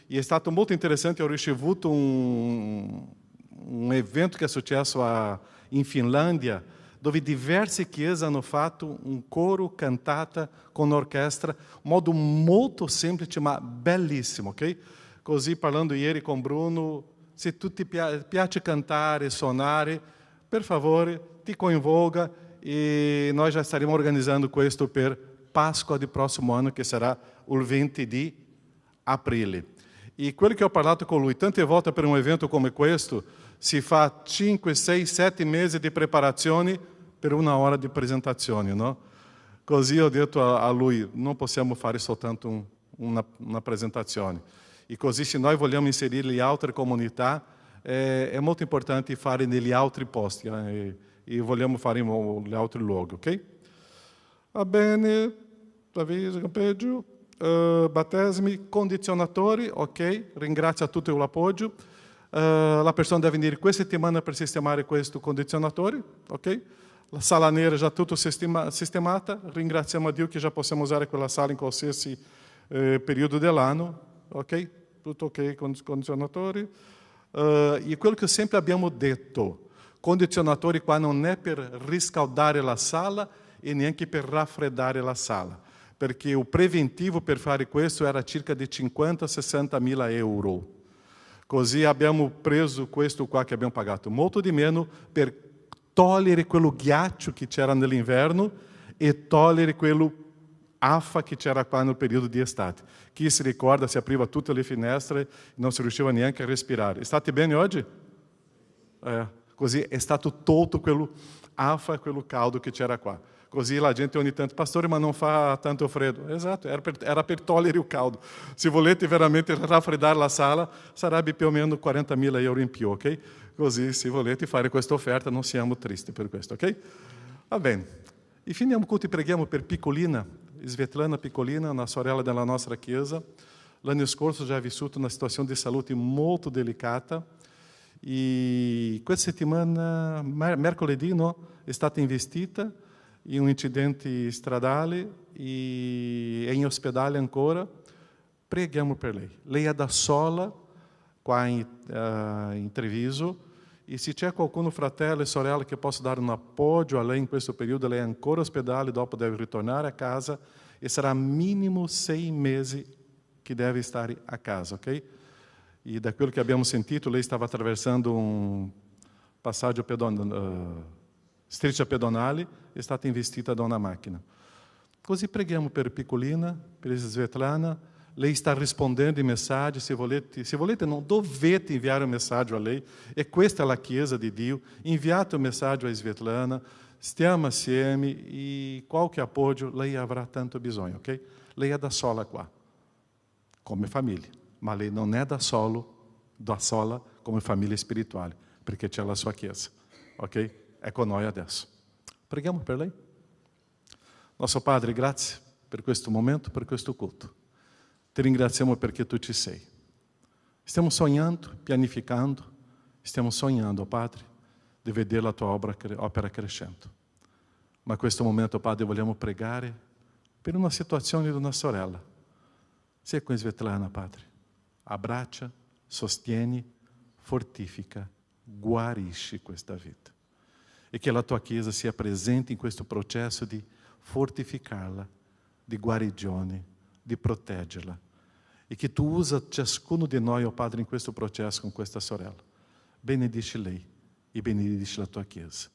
e è stato molto interessante, ho ricevuto un evento che è successo in Finlandia, dove diverse chiese hanno fatto un coro cantata con orchestra, un modo molto semplice ma bellissimo, ok? Così parlando ieri con Bruno, se tu ti piace cantare, suonare, per favore, ti coinvolga e nós já estaremo organizzando questo per Páscoa do próximo ano, che sarà il 20 di aprile. E quello che ho parlato con lui, tante volte per un evento come questo, si fa 5, 6, 7 mesi di preparazione per una ora di presentazione, no? Così ho detto a lui, non possiamo fare soltanto una presentazione. E così, se noi vogliamo inserire le altre comunità, è molto importante fare negli altri posti, e vogliamo fare negli altri luoghi, ok? Va bene, avviso, campeggio, battesimi, condizionatori, ok? Ringrazio a tutti l'appoggio. La persona deve venire questa settimana per sistemare questo condizionatore, ok? La sala nera già tutto sistemata, ringraziamo a Dio che già possiamo usare quella sala in qualsiasi periodo dell'anno, ok? Tutto ok con i condizionatori. E quello che sempre abbiamo detto, condizionatori qua non è per riscaldare la sala e neanche per raffreddare la sala, perché il preventivo per fare questo era circa di 50-60 mila euro. Così abbiamo preso questo qua che abbiamo pagato molto di meno per togliere quello ghiaccio che c'era nell'inverno e togliere quello afa che c'era qua nel periodo di estate. Chi si ricorda, si apriva tutte le finestre e non si riusciva neanche a respirare. State bene oggi? Così è stato tolto quello afa, quello caldo che c'era qua. Così la gente ogni tanto, pastore, ma non fa tanto freddo. Esatto, era per togliere il caldo. Se volete veramente raffreddare la sala, sarebbe più o meno 40 mila euro in più, ok? Così, se volete fare questa offerta, non siamo tristi per questo, ok? Va bene. E finiamo il culto e preghiamo per Piccolina, Svetlana Piccolina, una sorella della nostra chiesa. L'anno scorso già ha vissuto una situazione di salute molto delicata e questa settimana, mercoledì, no, è stata investita in un incidente stradale e è in ospedale ancora. Preghiamo per lei. Lei è da sola qua in Treviso E se c'è qualcuno, fratello e sorella, che possa dare un appoggio a lei in questo periodo, lei è ancora ospedale, dopo deve ritornare a casa e sarà minimo 6 mesi che deve stare a casa, ok? E da quello che abbiamo sentito, lei stava attraversando un passaggio striscia pedonale e è stata investita da una macchina. Così preghiamo per Piccolina, per Svetlana. Lei sta rispondendo in messaggi, se volete non dovete inviare un messaggio a lei, e questa è la Chiesa di Dio. Inviate un messaggio a Svetlana, stiamo assieme e qualche appoggio lei avrà tanto bisogno, ok? Lei è da sola qua, come famiglia, ma lei non è da sola come famiglia spirituale, perché c'è la sua Chiesa, ok? È con noi adesso. Preghiamo per lei. Nostro Padre, grazie per questo momento, per questo culto. Ti ringraziamo perché tu ci sei. Stiamo sognando, pianificando, stiamo sognando, Padre, di vedere la tua opera crescendo. Ma in questo momento, Padre, vogliamo pregare per una situazione di una sorella. Sia con Svetlana, Padre. Abbraccia, sostieni, fortifica, guarisci questa vita. E che la tua Chiesa sia presente in questo processo di fortificarla, di guarigione, di proteggerla. E che tu usa ciascuno di noi, oh Padre, in questo processo con questa sorella. Benedici lei e benedici la tua Chiesa.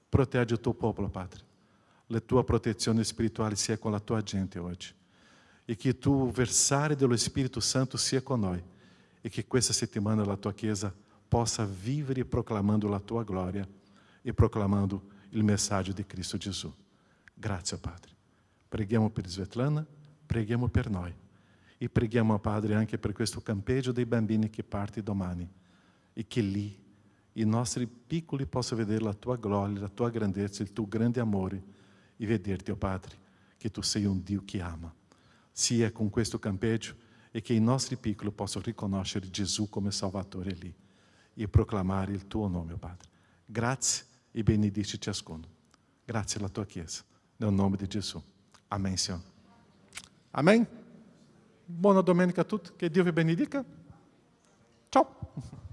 Protegge il tuo popolo, Padre. La tua protezione spirituale sia con la tua gente oggi. E che tu versare dello Spirito Santo sia con noi. E che questa settimana la tua Chiesa possa vivere proclamando la tua glória e proclamando il messaggio di Cristo Gesù. Grazie, Padre. Preghiamo per Svetlana, preghiamo per noi. E preghiamo, Padre, anche per questo campeggio dei bambini che parte domani. E che lì i nostri piccoli possano vedere la tua gloria, la tua grandezza, il tuo grande amore e vederti, oh Padre, che tu sei un Dio che ama. Sia con questo campeggio e che i nostri piccoli possano riconoscere Gesù come Salvatore lì e proclamare il tuo nome, oh Padre. Grazie e benedici ciascuno. Grazie alla tua Chiesa. Nel nome di Gesù. Amen, Signore. Amen. Buona domenica a tutti. Che Dio vi benedica. Ciao.